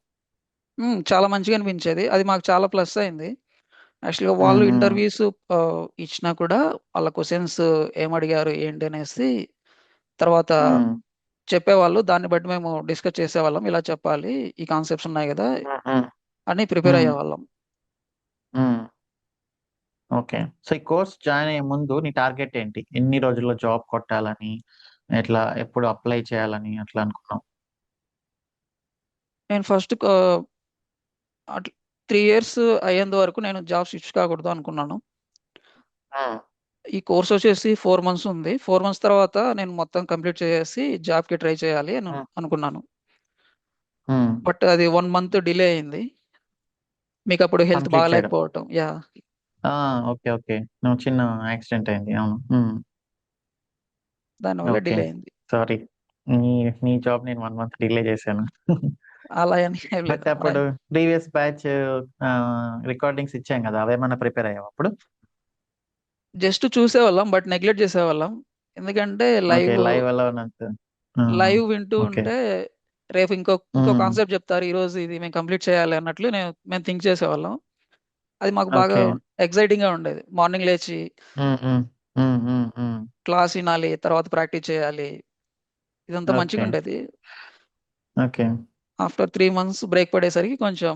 చాలా మంచిగా అనిపించేది. అది మాకు చాలా ప్లస్ అయింది. యాక్చువల్‌గా హ్మ్. వాళ్ళు హ్మ్. ఇంటర్వ్యూస్ ఇచ్చినా కూడా వాళ్ళ క్వెషన్స్ ఏమడిగారు ఏంటి అనేసి తర్వాత హ్మ్. చెప్పేవాళ్ళు. దాన్ని బట్టి మేము డిస్కస్ చేసేవాళ్ళం. ఇలా చెప్పాలి. ఈ కాన్సెప్ట్స్ ఉన్నాయి గదా! హ్మ్. హ్మ్. అని ప్రిపేర్ హ్మ్. అయ్యేవాళ్ళం. హ్మ్. ఓకే. సో, ఈ కోర్స్ జాయిన్ అయ్యే ముందు నీ టార్గెట్ ఏంటి? ఎన్ని రోజుల్లో జాబ్ కొట్టాలని? ఎట్లా ఎప్పుడు అప్లై చేయాలని అట్లా అనుకున్నావు? నేను ఫస్ట్ అట్లా 3 ఇయర్స్ అయ్యేంత వరకు నేను జాబ్ స్విచ్ కాకూడదు అనుకున్నాను. హ్మ్. ఈ కోర్స్ వచ్చేసి 4 మంత్స్ ఉంది. 4 మంత్స్ తర్వాత నేను మొత్తం కంప్లీట్ చేసేసి జాబ్‌కి ట్రై చేయాలి అని హ్మ్. అనుకున్నాను. హ్మ్. బట్ అది 1 మంత్ డిలే అయింది. మీకప్పుడు హెల్త్ కంప్లీట్ చేయడం. బాగాలేకపోవటం. యాహ్! ఆ! ఓకే. ఓకే. నువ్వు చిన్న యాక్సిడెంట్ అయింది. అవును. హ్మ్. దానివల్ల ఓకే. డిలే అయింది. సారీ. నీ నీ జాబ్ నేను 1 మంత్ డిలే చేశాను. అలా అని ఏం లేదు. బట్ అప్పుడు ప్రీవియస్ బ్యాచ్ రికార్డింగ్స్ ఇచ్చాం గదా! అవేమన్నా ప్రిపేర్ అయ్యావా అప్పుడు? జస్ట్ చూసేవాళ్ళం. బట్ నెగ్లెక్ట్ చేసేవాళ్ళం. ఎందుకంటే ఓకే. లైవ్ అలోనంత ఆ! లైవ్ వింటూ ఓకే. ఉంటే రేపు ఇంకో హ్మ్. కాన్సెప్ట్ చెప్తారు. ఈరోజు ఇది మేము కంప్లీట్ చేయాలి అన్నట్లు మేము థింక్ చేసేవాళ్ళం. అది మాకు బాగా ఓకే. ఎక్సైటింగ్‌గా ఉండేది. మార్నింగ్ లేచి హ్మ్. హ్మ్. హ్మ్. హ్మ్. హ్మ్. క్లాస్ వినాలి, తర్వాత ప్రాక్టీస్ చేయాలి. ఇదంతా ఓకే. మంచిగుండేది. ఓకే. ఆఫ్టర్ 3 మంత్స్ బ్రేక్ పడేసరికి కొంచెం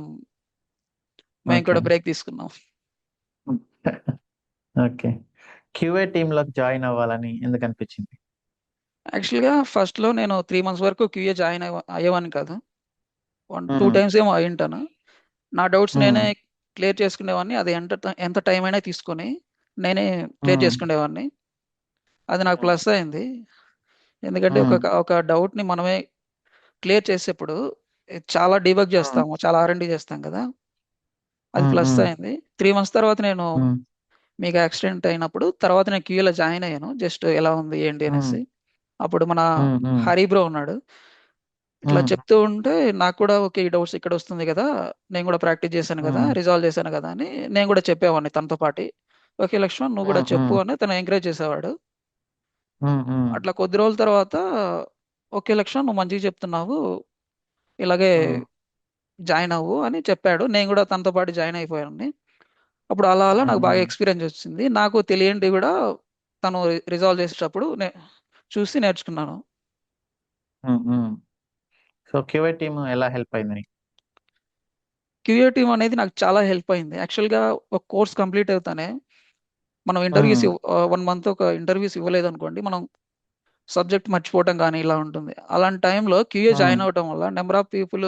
మేము ఓకే. కూడా బ్రేక్ తీసుకున్నాం. ఓకే. క్యూఏ టీమ్‌లోకి జాయిన్ అవ్వాలని ఎందుకనిపించింది? యాక్చువల్‌గా ఫస్ట్‌లో నేను 3 మంత్స్ వరకు క్యూఏ జాయిన్ అయ్యేవాడిని కాదు. 2 హ్మ్. టైమ్స్ ఏమో అయ్యుంటాను. నా డౌట్స్ హ్మ్. నేనే క్లియర్ చేసుకునేవాడిని. అది ఎంత టైం అయినా తీసుకొని నేనే క్లియర్ హ్మ్. చేసుకునేవాడిని. అది నాకు హ్మ్. ప్లస్ అయింది. ఎందుకంటే హ్మ్. ఒక డౌట్‌ని మనమే క్లియర్ చేసేప్పుడు చాలా డీబగ్ హ్మ్. చేస్తాము. చాలా ఆర్&డి చేస్తాం కదా! అది హ్మ్. ప్లస్ హ్మ్. అయింది. 3 మంత్స్ తర్వాత నేను హ్మ్. మీకు యాక్సిడెంట్ అయినప్పుడు తర్వాత నేను క్యూఏలో జాయిన్ అయ్యాను. జస్ట్ ఎలా ఉంది ఏంటి హ్మ్. అనేసి. అప్పుడు మన హ్మ్. హ్మ్. హరి బ్రో ఉన్నాడు. ఇట్లా హ్మ్. చెప్తూ ఉంటే నాకు కూడా ఓకే. ఈ డౌట్స్ ఇక్కడ వస్తుంది కదా! నేను కూడా ప్రాక్టీస్ చేశాను కదా! హ్మ్. రిజాల్వ్ చేశాను కదా! అని నేను కూడా చెప్పేవాడిని తనతో పాటి. ఓకే లక్ష్మణ్ నువ్వు కూడా హ్మ్. చెప్పు హ్మ్. అని తను ఎంకరేజ్ చేసేవాడు. హ్మ్. హ్మ్. అట్లా కొద్ది రోజుల తర్వాత ఓకే లక్ష్మణ్ నువ్వు మంచిగా చెప్తున్నావు. ఇలాగే హ్మ్. జాయిన్ అవ్వు అని చెప్పాడు. నేను కూడా తనతో పాటు జాయిన్ అయిపోయానండి. అప్పుడు అలా అలా హ్మ్. నాకు బాగా హ్మ్. ఎక్స్‌పీరియన్స్ వచ్చింది. నాకు తెలియనిది కూడా తను రిజాల్వ్ చేసేటప్పుడు చూసి నేర్చుకున్నాను. హ్మ్. హ్మ్. సో, క్యూఏ టీమ్ ఎలా హెల్ప్ అయింది నీకు? క్యూఏ టీమ్ అనేది నాకు చాలా హెల్ప్ అయింది. యాక్చువల్‌గా ఒక కోర్స్ కంప్లీట్ అవుతానే మనం హ్మ్. 1 మంత్ ఒక ఇంటర్వ్యూస్ ఇవ్వలేదనుకోండి, మనం సబ్జెక్ట్ మర్చిపోవటం గానీ ఇలా ఉంటుంది. అలాంటి టైంలో క్యూఏ హ్మ్. జాయిన్ అవ్వటం వల్ల నంబర్ ఆఫ్ పీపుల్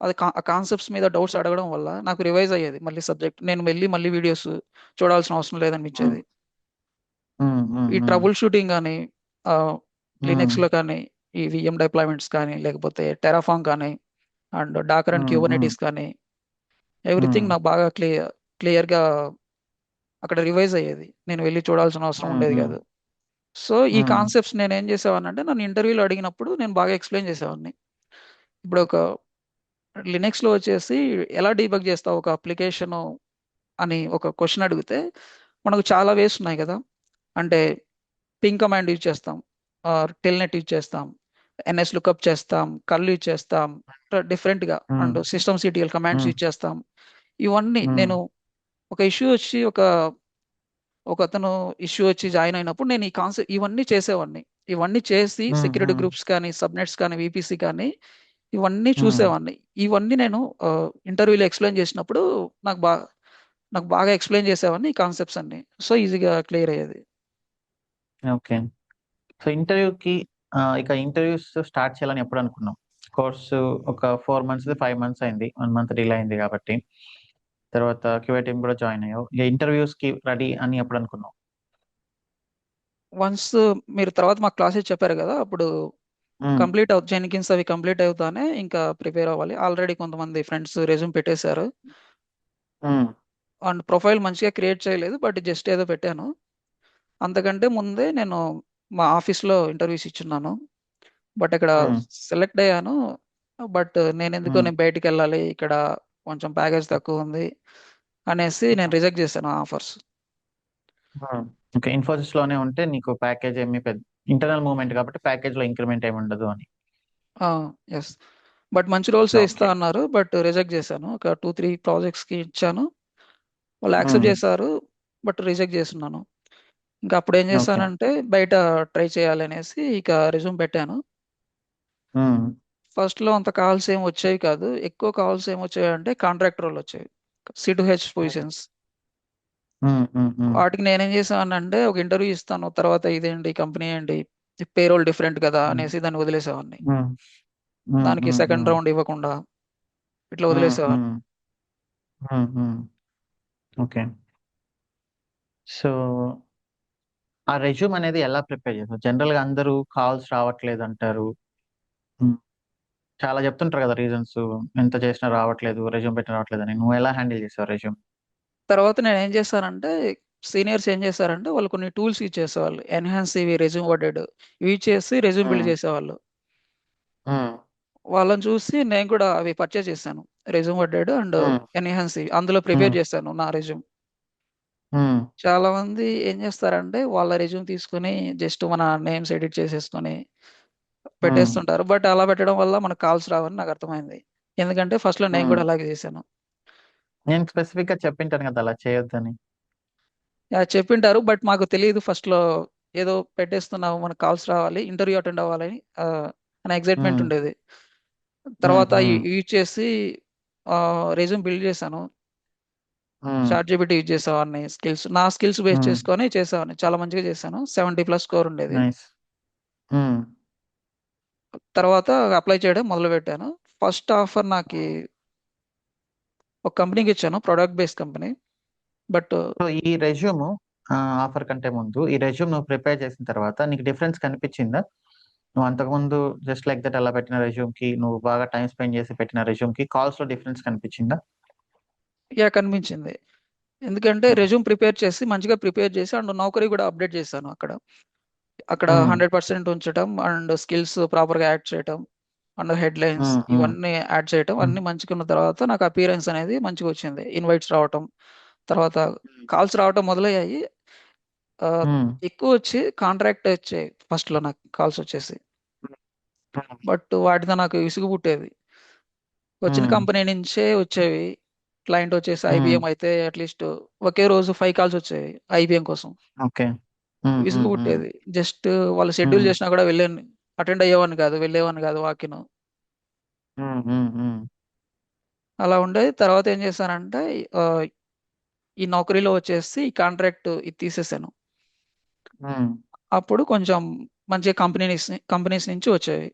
అది ఆ కాన్సెప్ట్స్ మీద డౌట్స్ అడగడం వల్ల నాకు రివైజ్ అయ్యేది మళ్ళీ సబ్జెక్ట్. నేను మళ్ళీ వీడియోస్ చూడాల్సిన అవసరం హ్మ్. లేదనిపించేది. హ్మ్. హ్మ్. ఈ హ్మ్. ట్రబుల్ షూటింగ్ గానీ ఆహ్, హ్మ్. లినక్స్‌లో కానీ, ఈ వీఎం డిప్లాయ్‌మెంట్స్ కానీ, లేకపోతే టెరాఫార్మ్ కానీ, అండ్ డాకర్ అండ్ హ్మ్. హ్మ్. క్యూబర్నెటిస్ కానీ, హ్మ్. ఎవ్రీథింగ్ నాకు బాగా క్లియర్‌గా అక్కడ రివైజ్ అయ్యేది. నేను వెళ్లి చూడాల్సిన అవసరం హ్మ్. ఉండేది హ్మ్. కాదు. సో, ఈ హ్మ్. కాన్సెప్ట్స్ నేనేం చేసేవాడినంటే, నన్ను ఇంటర్వ్యూలో అడిగినప్పుడు నేను బాగా ఎక్స్‌ప్లెయిన్ చేసేవాడిని. ఇప్పుడు ఒక లినక్స్‌లో వచ్చేసి ఎలా డీబగ్ చేస్తావు ఒక అప్లికేషను అని ఒక క్వెషన్ అడిగితే, మనకు చాలా వేస్ ఉన్నాయి కదా! అంటే పింగ్ కమాండ్ యూజ్ చేస్తాం. టెల్‌నెట్ యూజ్ చేస్తాం. ఎన్ఎస్ లుకప్ చేస్తాం. కర్ల్ యూజ్ చేస్తాం. డిఫరెంట్‌గా హ్మ్. అండ్ సిస్టమ్‌సిటిఎల్ కమాండ్స్ హ్మ్. యూజ్ చేస్తాం. ఇవన్నీ హ్మ్. నేను ఒక ఇష్యూ వచ్చి ఒకతను ఇష్యూ వచ్చి జాయిన్ అయినప్పుడు నేను ఈ కాన్సెప్ట్ ఇవన్నీ చేసేవాడిని. ఇవన్నీ చేసి హ్మ్. సెక్యూరిటీ హ్మ్. గ్రూప్స్ కానీ, సబ్‌నెట్స్ కానీ, వీపీసీ కానీ ఇవన్నీ హ్మ్. చూసేవాడిని. ఇవన్నీ నేను ఇంటర్వ్యూలో ఎక్స్‌ప్లెయిన్ చేసినప్పుడు నాకు బా నాకు బాగా ఎక్స్‌ప్లెయిన్ చేసేవాడిని ఈ కాన్సెప్ట్స్ అన్నీ. సో, ఈజీగా క్లియర్ అయ్యేది. ఓకే. సో, ఇక ఇంటర్వ్యూస్ స్టార్ట్ చేయాలని ఎప్పుడనుకున్నావు? కోర్సు ఒక 4 మంత్స్‌ది 5 మంత్స్ అయింది. 1 మంత్ డిలే అయింది గాబట్టి. తర్వాత క్యూఏ టీమ్ గూడా జాయిన్ అయ్యావు. ఇగ ఇంటర్వ్యూస్‌కి రెడీ అని ఎప్పుడనుకున్నావు? వన్స్ మీరు తర్వాత మాకు క్లాసెస్ చెప్పారు గదా! అప్పుడు హ్మ్. జెనికిన్స్ అవి కంప్లీట్ అవుతానే ఇంకా ప్రిపేర్ అవ్వాలి. ఆల్రెడీ కొంతమంది ఫ్రెండ్స్ రెజ్యూమ్ పెట్టేసారు. హ్మ్. అండ్ ప్రొఫైల్ మంచిగా క్రియేట్ చేయలేదు. బట్ జస్ట్ ఏదో పెట్టాను. అంతకంటే ముందే నేను మా ఆఫీస్‌లో ఇంటర్వ్యూస్ ఇచ్చున్నాను. బట్ ఇక్కడ హ్మ్. సెలెక్ట్ అయ్యాను. బట్ హ్మ్. నేను బయటికెళ్ళాలి. ఇక్కడ కొంచెం ప్యాకేజ్ తక్కువుంది అనేసి నేను హ్మ్. రిజెక్ట్ చేశాను ఆ ఆఫర్స్. హ్మ్. ఓకే. ఇన్ఫోసిస్‌లోనే ఉంటే నీకు ప్యాకేజ్ ఏమి ఇంటర్నల్ మూవ్‌మెంట్ కాబట్టి ప్యాకేజ్‌లో ఇంక్రిమెంట్ ఏమి ఉండదు అని. ఆ! యెస్. బట్ మంచి రోల్సే ఇస్తా ఓకే. అన్నారు. బట్ రిజెక్ట్ చేశాను. ఒక 2, 3 ప్రాజెక్ట్స్‌కి ఇచ్చాను. వాళ్ళు యాక్సెప్ట్ హ్మ్. చేశారు. బట్ రిజెక్ట్ చేసున్నాను. ఇంకా అప్పుడేం ఓకే. చేశానంటే బయట ట్రై చేయాలనేసి ఇక రెజ్యూమ్ పెట్టాను. హ్మ్. ఫస్ట్‌లో అంత కాల్స్ ఏమి వచ్చేవి కాదు. ఎక్కువ కాల్స్ ఏమొచ్చాయంటే కాంట్రాక్ట్ రోల్‌లొచ్చేవి. సి-టు-హెచ్ హ్మ్. పొజిషన్స్. హ్మ్. హ్మ్. హ్మ్. వాటికి నేనేం చేసేవాడినంటే ఒక ఇంటర్వ్యూ ఇస్తాను. తర్వాత ఇదేంటి కంపెనీ ఏంటి, పేరోల్ డిఫరెంట్ కదా! హ్మ్. అనేసి దాన్ని వదిలేసేవాడిని. హ్మ్. హ్మ్. దానికి హ్మ్. సెకండ్ హ్మ్. రౌండ్ ఇవ్వకుండా ఇట్లా హ్మ్. వదిలేసేవాడిని. హ్మ్. హ్మ్. హ్మ్. ఓకే. సో, ఆ రెజ్యూమ్ అనేది ఎలా ప్రిపేర్ చేసావు? జనరల్‌గా అందరూ కాల్స్ రావట్లేదంటారు. హ్మ్. చాలా చెప్తుంటారు కదా! రీజన్స్ ఎంత చేసినా రావట్లేదు, రెజ్యూమ్ పెట్టినా రావట్లేదని. నువ్వెలా హ్యాండిల్ చేసావు రెజ్యూమ్? తర్వాత నేనేం చేశానంటే సీనియర్స్ ఏం చేశారంటే వాళ్ళు కొన్ని టూల్స్ యూజ్ చేసేవాళ్ళు. ఎన్హాన్స్ ఇవి రెజ్యూమ్ వర్డెడ్ ఇవి చేసి రెజ్యూమ్ బిల్డ్ హ్మ్. చేసేవాళ్ళు. హ్మ్. వాళ్ళని చూసి నేను కూడా అవి పర్చేజ్ చేశాను. రెజ్యూమ్ వర్డెడ్ అండ్ హ్మ్. ఎన్హాన్స్ ఇవి. అందులో హ్మ్. ప్రిపేర్ చేశాను నా రెజ్యూమ్. హ్మ్. చాలామంది ఏం చేస్తారంటే వాళ్ళ రెజ్యూమ్ తీసుకొని జస్ట్ మన నేమ్స్ ఎడిట్ చేసేసుకొని హ్మ్. పెట్టేస్తుంటారు. బట్ అలా పెట్టడం వల్ల మనకు కాల్స్ రావని నాకు అర్థమైంది. ఎందుకంటే ఫస్ట్‌లో నేను హ్మ్. కూడా అలాగే చేశాను. నేను స్పెసిఫిక్‌గా చెప్పింటాను కదా! అలా చేయొద్దని. యాహ్! చెప్పింటారు. బట్ మాకు తెలీదు ఫస్ట్‌లో ఏదో పెట్టేస్తున్నాము మనకు కాల్స్ రావాలి, ఇంటర్వ్యూ అటెండ్ అవ్వాలని అనే ఎక్సైట్‌మెంట్ హ్మ్. ఉండేది. హ్మ్. తర్వాత హ్మ్. యూజ్ చేసి రెజ్యూమ్ బిల్డ్ చేశాను. హ్మ్. చాట్‌జీపీటీ యూజ్ చేసేవాడిని. నా స్కిల్స్ బేస్ హ్మ్. చేసుకొని చేసేవాడిని. చాలా మంచిగా చేశాను. 70+ స్కోర్ ఉండేది. నైస్. హ్మ్. తర్వాత అప్లై చేయడం మొదలుపెట్టాను. ఫస్ట్ ఆఫర్ నాకి ఒక కంపెనీకి ఇచ్చాను. Product based company. But so, ఈ రెజ్యూమ్ ఆఫర్ కంటే ముందు ఈ రెజ్యూమ్ నువ్వు ప్రిపేర్ చేసిన తర్వాత నీకు డిఫరెన్స్ కనిపించిందా? నువ్వు అంతకుముందు జస్ట్ లైక్ దట్ అలా పెట్టిన రెజ్యూమ్‌కి, నువ్వు బాగా టైమ్ స్పెండ్ చేసి పెట్టిన రెజ్యూమ్‌కి కాల్స్‌లో డిఫరెన్స్ కనిపించిందా? యాహ్! కనిపించింది. ఎందుకంటే హ్మ్. రెజ్యూమ్ ప్రిపేర్ చేసి మంచిగా ప్రిపేర్ చేసి అండ్ నౌకరీ కూడా అప్డేట్ చేశాను అక్కడ. అక్కడ హ్మ్. 100% ఉంచటం అండ్ స్కిల్స్ ప్రాపర్‌గా యాడ్ చేయటం అండ్ హెడ్‌లైన్స్ హ్మ్. హ్మ్. ఇవన్నీ యాడ్ చేయటం హ్మ్. అన్నీ మంచిగున్న తర్వాత నాకు అపియరెన్స్ అనేది మంచిగొచ్చింది. ఇన్వైట్స్ రావటం, తర్వాత కాల్స్ రావటం మొదలయ్యాయి. ఆహ్, హ్మ్. ఎక్కువొచ్చి కాంట్రాక్ట్ వచ్చాయి ఫస్ట్‌లో నాకు కాల్స్ వచ్చేసి. హ్మ్. బట్ వాటితో నాకు విసుగు పుట్టేది. వచ్చిన హ్మ్. కంపెనీ నుంచే వచ్చేవి. క్లయింట్ వచ్చేసి హ్మ్. ఐబీఎం అయితే అట్‌లీస్ట్ ఒకే రోజు 5 కాల్స్ వచ్చేవి ఐబీఎం కోసం. ఓకే. హ్మ్. విసుగు హ్మ్. హ్మ్. పుట్టేది. జస్ట్ వాళ్ళు షెడ్యూల్ హ్మ్. చేసినా కూడా అటెండ్ అయ్యేవాడిని కాదు. వెళ్ళేవాడిని కాదు వాకిన్. హ్మ్. హ్మ్. హ్మ్. అలా ఉండేది. తర్వాత ఏం చేశానంటే ఆహ్, ఈ నౌకరీలో వచ్చేసి ఈ కాంట్రాక్ట్ ఇది తీసేసాను. హ్మ్. అప్పుడు కొంచెం మంచిగా కంపెనీస్ నుంచి వచ్చేవి.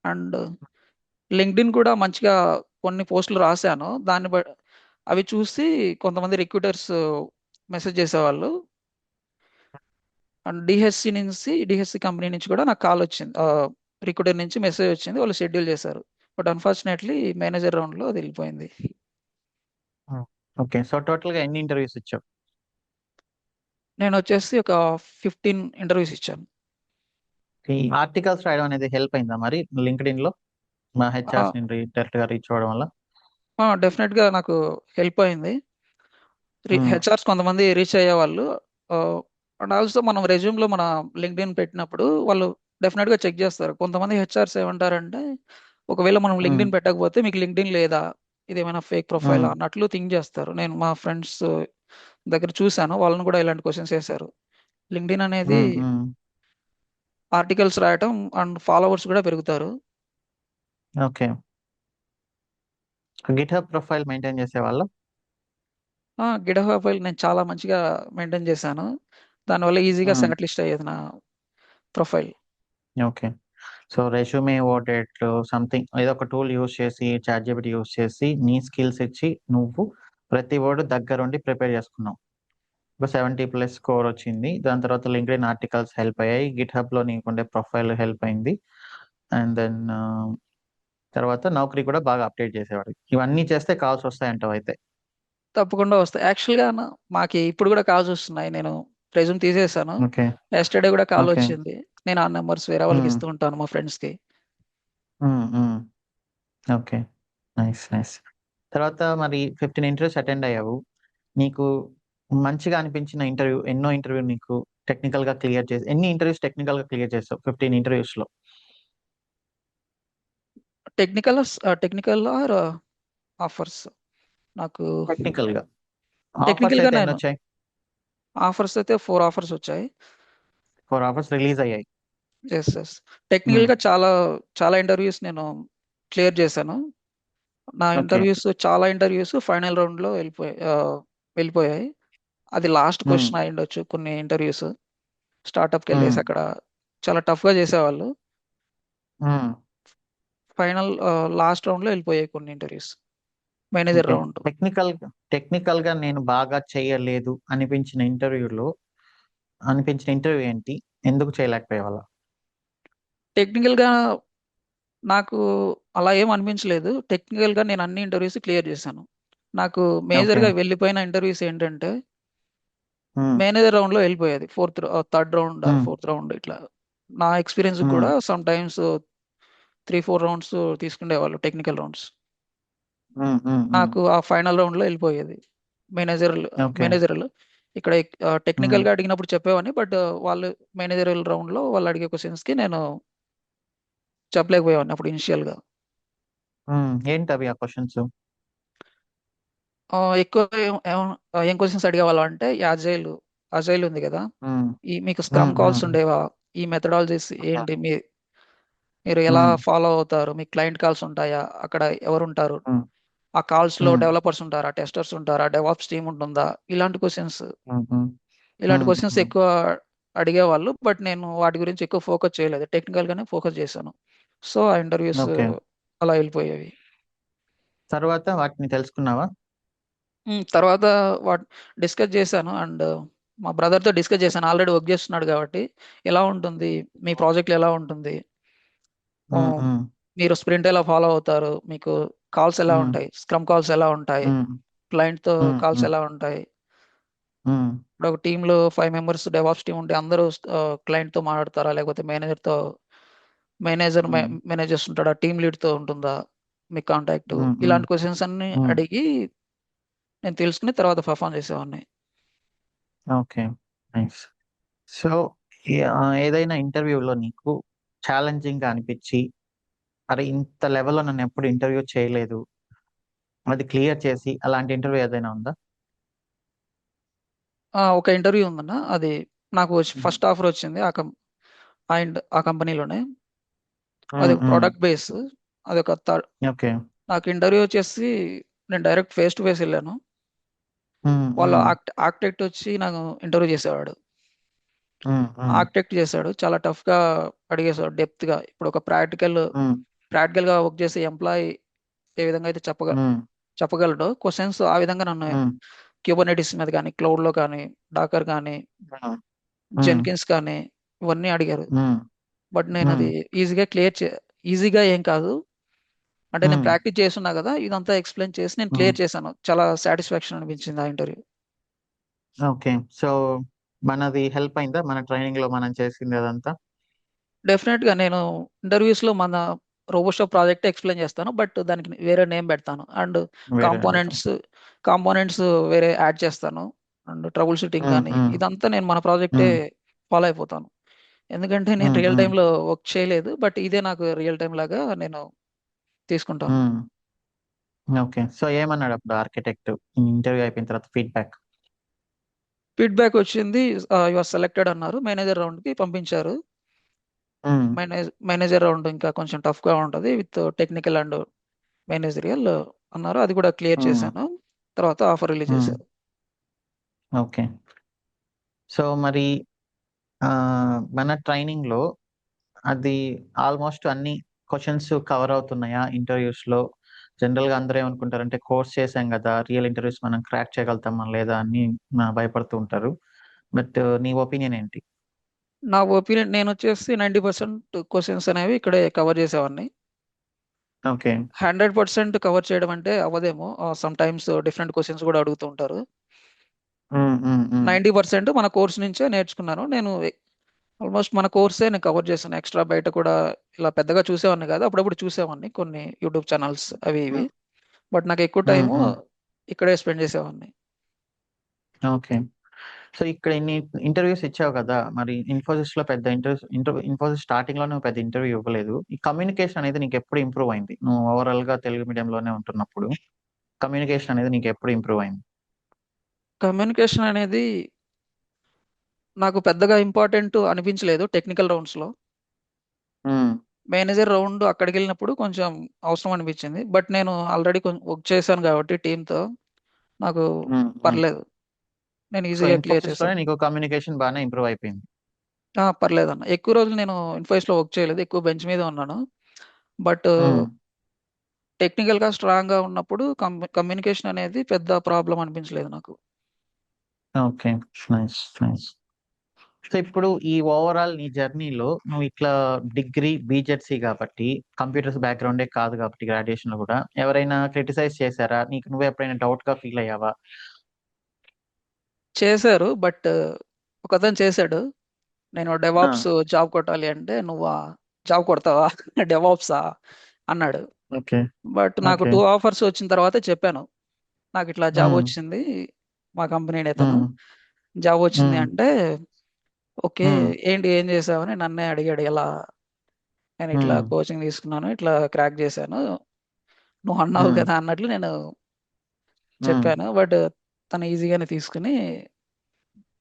అండ్ లింక్డ్ఇన్ కూడా మంచిగా కొన్ని పోస్టులు రాశాను. అవి చూసి కొంతమంది రిక్రూటర్స్ మెసేజ్ చేసేవాళ్ళు. అండ్ డీహెచ్‌సీ కంపెనీ నుంచి కూడా నాకు కాల్ వచ్చింది. రిక్రూటర్ నుంచి మెసేజ్ వచ్చింది. వాళ్ళు షెడ్యూల్ చేశారు. బట్ అన్‌ఫార్చునేట్‌లీ మేనేజర్ రౌండ్‌లో అది వెళ్ళిపోయింది. హ్మ్. ఓకే. సో, టోటల్‌గా ఎన్ని ఇంటర్వ్యూస్ ఇచ్చావు? నేనొచ్చేసి ఒక 15 ఇంటర్వ్యూస్ ఇచ్చాను. ఈ ఆర్టికల్స్ రాయడం అనేది హెల్ప్ అయిందా మరి లింక్డ్ఇన్‌లో? మా ఆ! హెచ్ఆర్స్‌ని డైరెక్ట్‌గా రీచ్ అవ్వడం వల్ల? డెఫినెట్‌గా నాకు హెల్ప్ అయింది. హ్మ్. హెచ్ఆర్స్ కొంతమంది రీచ్ అయ్యేవాళ్ళు. ఆహ్, అండ్ ఆల్సో మనం రెజ్యూమ్‌లో మన లింక్డ్ఇన్ పెట్టినప్పుడు వాళ్ళు డెఫినిట్‌గా చెక్ చేస్తారు. కొంతమంది హెచ్ఆర్స్ ఏమంటారంటే, ఒకవేళ మనం హ్మ్. లింక్డ్ఇన్ పెట్టకపోతే మీకు లింక్డ్ఇన్ లేదా? ఇదేమైనా ఫేక్ ప్రొఫైలా? హ్మ్. అన్నట్లు థింక్ చేస్తారు. నేను మా ఫ్రెండ్స్ దగ్గర చూసాను. వాళ్ళని కూడా ఇలాంటి క్వెషన్స్ ఏసారు. లింక్డ్ఇన్ అనేది హ్మ్. హ్మ్. ఆర్టికల్స్ రాయటం అండ్ ఫాలోవర్స్ కూడా పెరుగుతారు. ఓకే. గిట్‌హబ్ ప్రొఫైల్ మెయింటైన్ చేసేవాళ్ళా? గిటహబ్ ప్రొఫైల్ నేను చాలా మంచిగా మెయింటైన్ చేశాను. దానివల్ల ఈజీగా హ్మ్. శార్ట్ లిస్ట్ అయ్యేది నా ప్రొఫైల్. ఓకే. సో, రెజ్యూమే ఓడేట్‌లో సంథింగ్ ఏదో ఒక టూల్ యూజ్ చేసి, చాట్‌జిపిటి యూజ్ చేసి, నీ స్కిల్స్ ఇచ్చి, నువ్వు ప్రతి వర్డ్ దగ్గరుండి ప్రిపేర్ చేసుకున్నావు. ఒక 70+ స్కోర్ వచ్చింది. దాని తర్వాత లింక్డ్ఇన్ ఆర్టికల్స్ హెల్ప్ అయ్యాయి. గిట్‌హబ్‌లో నీకుండే ప్రొఫైల్ హెల్ప్ అయింది. అండ్ దెన్ తర్వాత నౌకరీ కూడా బాగా అప్‌డేట్ చేసేవాడివి. ఇవన్నీ చేస్తే కాల్స్ వస్తాయంటావు అయితే. తప్పకుండా వస్తాయి. యాక్చువల్‌గా మాకి ఇప్పుడు కూడా కాల్స్ వస్తున్నాయి. నేను రెజ్యూమ్ తీసేసాను. ఓకే. యస్టర్‌డే కూడా కాల్ ఓకే. వచ్చింది. నేను ఆ నంబర్స్ వేరే వాళ్ళకి హ్మ్. ఇస్తూ ఉంటాను మా ఫ్రెండ్స్‌కి. హ్మ్. హ్మ్. ఓకే. నైస్. నైస్. తర్వాత మరి 15 ఇంటర్వ్యూస్ అటెండ్ అయ్యావు. నీకు మంచిగా అనిపించిన ఇంటర్వ్యూ ఎన్నో ఇంటర్వ్యూ నీకు టెక్నికల్‌గా క్లియర్ చేసి ఎన్ని ఇంటర్వ్యూస్ టెక్నికల్‌గా క్లియర్ చేసావు 15 ఇంటర్వ్యూస్‌లో? Technical are offers? నాకు టెక్నికల్‌గా. ఆఫర్స్ టెక్నికల్‌గా అయితే నేను ఎన్నొచ్చాయి? ఆఫర్స్ అయితే 4 ఆఫర్స్ వచ్చాయి. 4 ఆఫర్స్ రిలీజ్ అయ్యాయి. యెస్. యెస్. హ్మ్. టెక్నికల్‌గా చాలా ఇంటర్వ్యూస్ నేను క్లియర్ చేశాను. నా ఓకే. చాలా ఇంటర్వ్యూస్ ఫైనల్ రౌండ్‌లో వెళ్ళిపోయాయి. అది లాస్ట్ హ్మ్. క్వెషన్ అయ్యుండొచ్చు కొన్ని ఇంటర్వ్యూస్. హ్మ్. స్టార్టప్‌కెళ్ళేసి అక్కడ చాలా టఫ్‌గా చేసేవాళ్ళు. హ్మ్. లాస్ట్ రౌండ్‌లో వెళ్ళిపోయాయి కొన్ని ఇంటర్వ్యూస్. Manager okay. రౌండ్. టెక్నికల్‌గా నేను బాగా చేయలేదు అనిపించిన ఇంటర్వ్యూ ఏంటి? ఎందుకు చేయలేకపోయావలా? టెక్నికల్‌గా నాకు అలా ఏం అనిపించలేదు. టెక్నికల్‌గా నేను అన్ని ఇంటర్వ్యూస్ క్లియర్ చేశాను. నాకు ఓకే. మేజర్‌గా వెళ్ళిపోయిన ఇంటర్వ్యూస్ ఏంటంటే, హ్మ్. మేనేజర్ రౌండ్‌లో వెళ్ళిపోయేది. థర్డ్ రౌండ్ ఆర్ హ్మ్. ఫోర్త్ రౌండ్ ఇట్లా. నా ఎక్స్‌పీరియన్స్‌కి హ్మ్. కూడా సమ్‌టైమ్స్ 3, 4 రౌండ్స్ తీసుకునేవాళ్ళు టెక్నికల్ రౌండ్స్. హ్మ్. హ్మ్. హ్మ్. నాకు ఆ ఫైనల్ రౌండ్‌లో వెళ్ళిపోయేది. మేనేజర్‌లు ఓకే. మేనేజర్‌లు. ఇక్కడ హ్మ్. టెక్నికల్‌గా అడిగినప్పుడు చెప్పేవాడిని. బట్ వాళ్ళు మేనేజరల్ రౌండ్‌లో వాళ్ళు అడిగే క్వెషన్స్‌కి నేను చెప్పలేకపోయేవాడిని అప్పుడు ఇనిషియల్‌గా. ఏంటవి ఆ క్వెషన్స్? ఎక్కువ ఏం క్వెషన్స్ అడిగేవాళ్ళు అంటే అజైల్ ఉంది కదా! హ్మ్. మీకు హ్మ్. స్క్రమ్ కాల్స్ హ్మ్. ఉండేవా? ఈ మెథడాలజీస్ హ్మ్. ఏంటి? మీరు ఎలా హ్మ్. ఫాలో అవుతారు? మీకు క్లయింట్ కాల్స్ ఉంటాయా? అక్కడ ఎవరుంటారు? హ్మ్. ఆ కాల్స్‌లో హ్మ్. డెవలపర్స్ ఉంటారా? టెస్టర్స్ ఉంటారా? డెవాప్స్ టీమ్ ఉంటుందా? ఇలాంటి క్వెషన్స్ హ్మ్. హ్మ్. ఇలాంటి హ్మ్. క్వెషన్స్ హ్మ్. ఎక్కువ అడిగేవాళ్ళు. బట్ నేను వాటి గురించి ఎక్కువ ఫోకస్ చేయలేదు. టెక్నికల్‌గానే ఫోకస్ చేశాను. సో, ఆ ఇంటర్వ్యూస్ ఓకే. అలా వెళ్ళిపోయేవి. తర్వాత వాటిని తెలుసుకున్నావా? తర్వాత వాట్ డిస్కస్ చేశాను. అండ్ మా బ్రదర్‌తో డిస్కస్ చేశాను. ఆల్రెడీ వర్క్ చేస్తున్నాడు కాబట్టి, ఎలా ఉంటుంది? మీ ప్రాజెక్ట్‌లో ఎలా ఉంటుంది? హ్మ్. హ్మ్. హ్మ్. మీరు స్ప్రింట్ ఎలా ఫాలో అవుతారు? మీకు కాల్స్ ఎలా హ్మ్. ఉంటాయి? స్క్రమ్ కాల్స్ ఎలా ఉంటాయి? హ్మ్. క్లయింట్‌తో హ్మ్. కాల్స్ హ్మ్. ఎలా ఉంటాయి? హ్మ్. ఇప్పుడు ఒక టీమ్‌లో 5 మెంబర్స్ డెవాప్స్ టీమ్ ఉంటే అందరూ క్లయింట్‌తో మాట్లాడతారా? లేకపోతే మేనేజర్ హ్మ్. మేనేజర్స్ ఉంటాడా? టీమ్ లీడ్‌తో ఉంటుందా మీ కాంటాక్టు? హ్మ్. హ్మ్. ఇలాంటి క్వెషన్స్ అన్నీ హ్మ్. అడిగి నేను తెలుసుకొని తర్వాత పెర్ఫార్మ్ చేసేవాడిని. ఓకే. నైస్. సో, ఏదైనా ఇంటర్వ్యూలో నీకు ఛాలెంజింగ్‌గా అనిపిచ్చి, అరే! ఇంత లెవెల్‌లో నన్నెప్పుడు ఇంటర్వ్యూ చేయలేదు. అది క్లియర్ చేసి అలాంటి ఇంటర్వ్యూ ఏదైనా ఉందా? ఒక ఇంటర్వ్యూ ఉందన్న. అది నాకు హ్మ్. ఫస్ట్ ఆఫర్ వచ్చింది. ఆ కంపెనీలోనే. అది హ్మ్. ఒక హ్మ్. Product base. అదొక థర్డ్ ఓకే. నాకు ఇంటర్వ్యూ వచ్చేసి నేను డైరెక్ట్ ఫేస్ టు ఫేస్ ఎళ్ళాను. హ్మ్. వాళ్ళ హ్మ్. ఆర్కిటెక్ట్ వచ్చి నాకు ఇంటర్వ్యూ చేసేవాడు. హ్మ్. హ్మ్. ఆర్కిటెక్ట్ చేశాడు. చాలా టఫ్‌గా అడిగేసాడు డెప్త్‌గా. ఇప్పుడు ఒక హ్మ్. ప్రాక్టికల్‌గా వర్క్ చేసే ఎంప్లాయీ ఏ విధంగా అయితే హ్మ్. చెప్పగలడో క్వెషన్స్ ఆ విధంగా నన్ను హ్మ్. క్యూబర్నెటిస్ మీద గాని, క్లౌడ్‌లో కానీ, డాకర్ గాని, హ్మ్. హ్మ్. జెన్కిన్స్ కానీ ఇవన్నీ అడిగారు. హ్మ్. బట్ హ్మ్. నేనది ఈజీగా క్లియర్ చే ఈజీగా ఏం కాదు. అంటే నేను హ్మ్. ప్రాక్టీస్ చేసున్నా గదా! ఇదంతా ఎక్స్‌ప్లెయిన్ చేసి నేను హ్మ్. క్లియర్ చేశాను. చాలా సాటిస్ఫాక్షన్ అనిపించింది ఆ ఇంటర్వ్యూ. ఓకే. సో, మనది హెల్ప్ అయిందా? మన ట్రైనింగ్‌లో మనం చేసింది అదంతా? డెఫినిట్‌గా నేను ఇంటర్వ్యూస్‌లో మన రోబోషాప్ ప్రాజెక్టే ఎక్స్‌ప్లెయిన్ చేస్తాను. బట్ దానికి వేరే నేమ్ పెడతాను. అండ్ వేరే పెడతాం. కాంపోనెంట్స్, కాంపోనెంట్స్ వేరే యాడ్ చేస్తాను. అండ్ ట్రబుల్ షూటింగ్ హ్మ్. గాని, హ్మ్. ఇదంతా నేను మన ప్రాజెక్టే హ్మ్. ఫాలో అయిపోతాను. ఎందుకంటే నేను హ్మ్. రియల్ హ్మ్. టైమ్‌లో వర్క్ చేయలేదు. బట్ ఇదే నాకు రియల్ టైమ్ లాగా నేను తీసుకుంటాను. హ్మ్. ఓకే. సో, ఏమన్నాడప్పుడు ఆర్కిటెక్ట్ ఇంటర్వ్యూ అయిపోయిన తర్వాత ఫీడ్‌బ్యాక్? ఫీడ్‌బ్యాక్ వచ్చింది. యూ ఆర్ సెలెక్టెడ్ అన్నారు. మేనేజర్ రౌండ్‌కి పంపించారు. హ్మ్. మేనేజర్ రౌండ్ ఇంకా కొంచెం టఫ్‌గా ఉంటది. విత్ టెక్నికల్ అండ్ మేనేజరియల్ అన్నారు. అది కూడా క్లియర్ హ్మ్. చేశాను. తర్వాత ఆఫర్ రిలీజ్ హ్మ్. చేశారు. ఓకే. సో, మరి మన ట్రైనింగ్‌లో అది ఆల్‌మోస్ట్ అన్ని క్వెషన్స్ కవర్ అవుతున్నాయా ఇంటర్వ్యూస్‌లో? జనరల్‌గా అందరూ ఏమనుకుంటారంటే కోర్స్ చేసాం గదా! రియల్ ఇంటర్వ్యూస్ మనం క్రాక్ చేయగలుగుతామా లేదా అని భయపడుతూ ఉంటారు. బట్ నీ ఒపీనియన్ ఏంటి? నా ఒపీనియన్ నేనొచ్చేసి 90% క్వెషన్స్ అనేవి ఇక్కడే కవర్ చేసేవాడిని. ఓకే. 100% కవర్ చేయడం అంటే అవ్వదేమో. సమ్‌టైమ్స్ డిఫరెంట్ క్వెషన్స్ కూడా అడుగుతూ ఉంటారు. హ్మ్. హ్మ్. హ్మ్. 90% మన కోర్స్ నుంచే నేర్చుకున్నాను. ఆల్‌మోస్ట్ మన కోర్సే నేను కవర్ చేశాను. ఎక్స్‌ట్రా బయట కూడా ఇలా పెద్దగా చూసేవాడిని కాదు. అప్పుడప్పుడు చూసేవాడిని కొన్ని యూట్యూబ్ ఛానెల్స్ అవి ఇవి. హ్మ్. బట్ నాకు ఎక్కువ హ్మ్. టైము హ్మ్. ఇక్కడే స్పెండ్ చేసేవాడిని. ఓకే. సో, ఇక్కడ ఇన్ని ఇంటర్వ్యూస్ ఇచ్చావు కదా! మరి ఇన్ఫోసిస్‌లో పెద్ద ఇన్ఫోసిస్ స్టార్టింగ్‌లో నువ్వు పెద్ద ఇంటర్వ్యూ ఇవ్వలేదు. ఈ కమ్యూనికేషన్ అనేది నీకెప్పుడు ఇంప్రూవ్ అయింది? నువ్వు ఓవరాల్‌గా తెలుగు మీడియంలోనే ఉంటున్నప్పుడు కమ్యూనికేషన్ అనేది నీకెప్పుడు ఇంప్రూవ్ అయింది? కమ్యూనికేషన్ అనేది నాకు పెద్దగా ఇంపార్టెంట్ అనిపించలేదు టెక్నికల్ రౌండ్స్‌లో. హ్మ్. మేనేజర్ రౌండ్ అక్కడికెళ్ళినప్పుడు కొంచెం అవసరం అనిపించింది. బట్ నేను ఆల్రెడీ వర్క్ చేశాను కాబట్టి టీమ్‌తో నాకు హ్మ్. హ్మ్. పర్లేదు. నేను సో, ఈజీగా క్లియర్ ఇన్ఫోసిస్‌లోనే చేశాను. నీకు కమ్యూనికేషన్ బానే ఇంప్రూవ్ అయిపోయింది. పర్లేదన్న. ఎక్కువ రోజులు నేను ఇన్‌ఫోసిస్‌లో వర్క్ చేయలేదు. ఎక్కువ బెంచ్ మీదే ఉన్నాను. బట్ హ్మ్. టెక్నికల్‌గా స్ట్రాంగ్‌గా ఉన్నప్పుడు కమ్యూనికేషన్ అనేది పెద్ద ప్రాబ్లమ్ అనిపించలేదు నాకు. ఓకే. నైస్. నైస్. సో, ఇప్పుడు ఈ ఓవరాల్ నీ జర్నీలో నువ్వు ఇట్లా డిగ్రీ, బీజెడ్సీ గాబట్టి కంప్యూటర్స్ బ్యాక్‌గ్రౌండే కాదు గాబట్టి గ్రాడ్యుయేషన్‌లో గూడా ఎవరైనా క్రిటిసైజ్ చేసారా? నీకు నువ్వే ఎప్పుడైనా డౌట్‌గా ఫీల్ అయ్యావా? చేశారు. బట్ ఒకతను చేశాడు. నేను ఆ! డెవాప్స్ జాబ్ కొట్టాలి అంటే, "నువ్వా జాబ్ కొడతావా? డెవాప్సా?" అన్నాడు. ఓకే. బట్ నాకు ఓకే. 2 ఆఫర్స్ వచ్చిన తర్వాతే చెప్పాను. నాకిట్లా జాబ్ హ్మ్. వచ్చింది. మా కంపెనీ నేతను. హ్మ్. జాబ్ వచ్చింది హ్మ్. అంటే, "ఓకే. హ్మ్. ఏంటి ఏం చేసావని?" నన్నే అడిగాడు. ఎలా నేను ఇట్లా హ్మ్. కోచింగ్ తీసుకున్నాను. ఇట్లా క్రాక్ చేశాను. నువ్వు అన్నావు హ్మ్. కదా అన్నట్లు నేను హ్మ్. చెప్పాను. బట్ తను ఈజీగానే తీసుకొని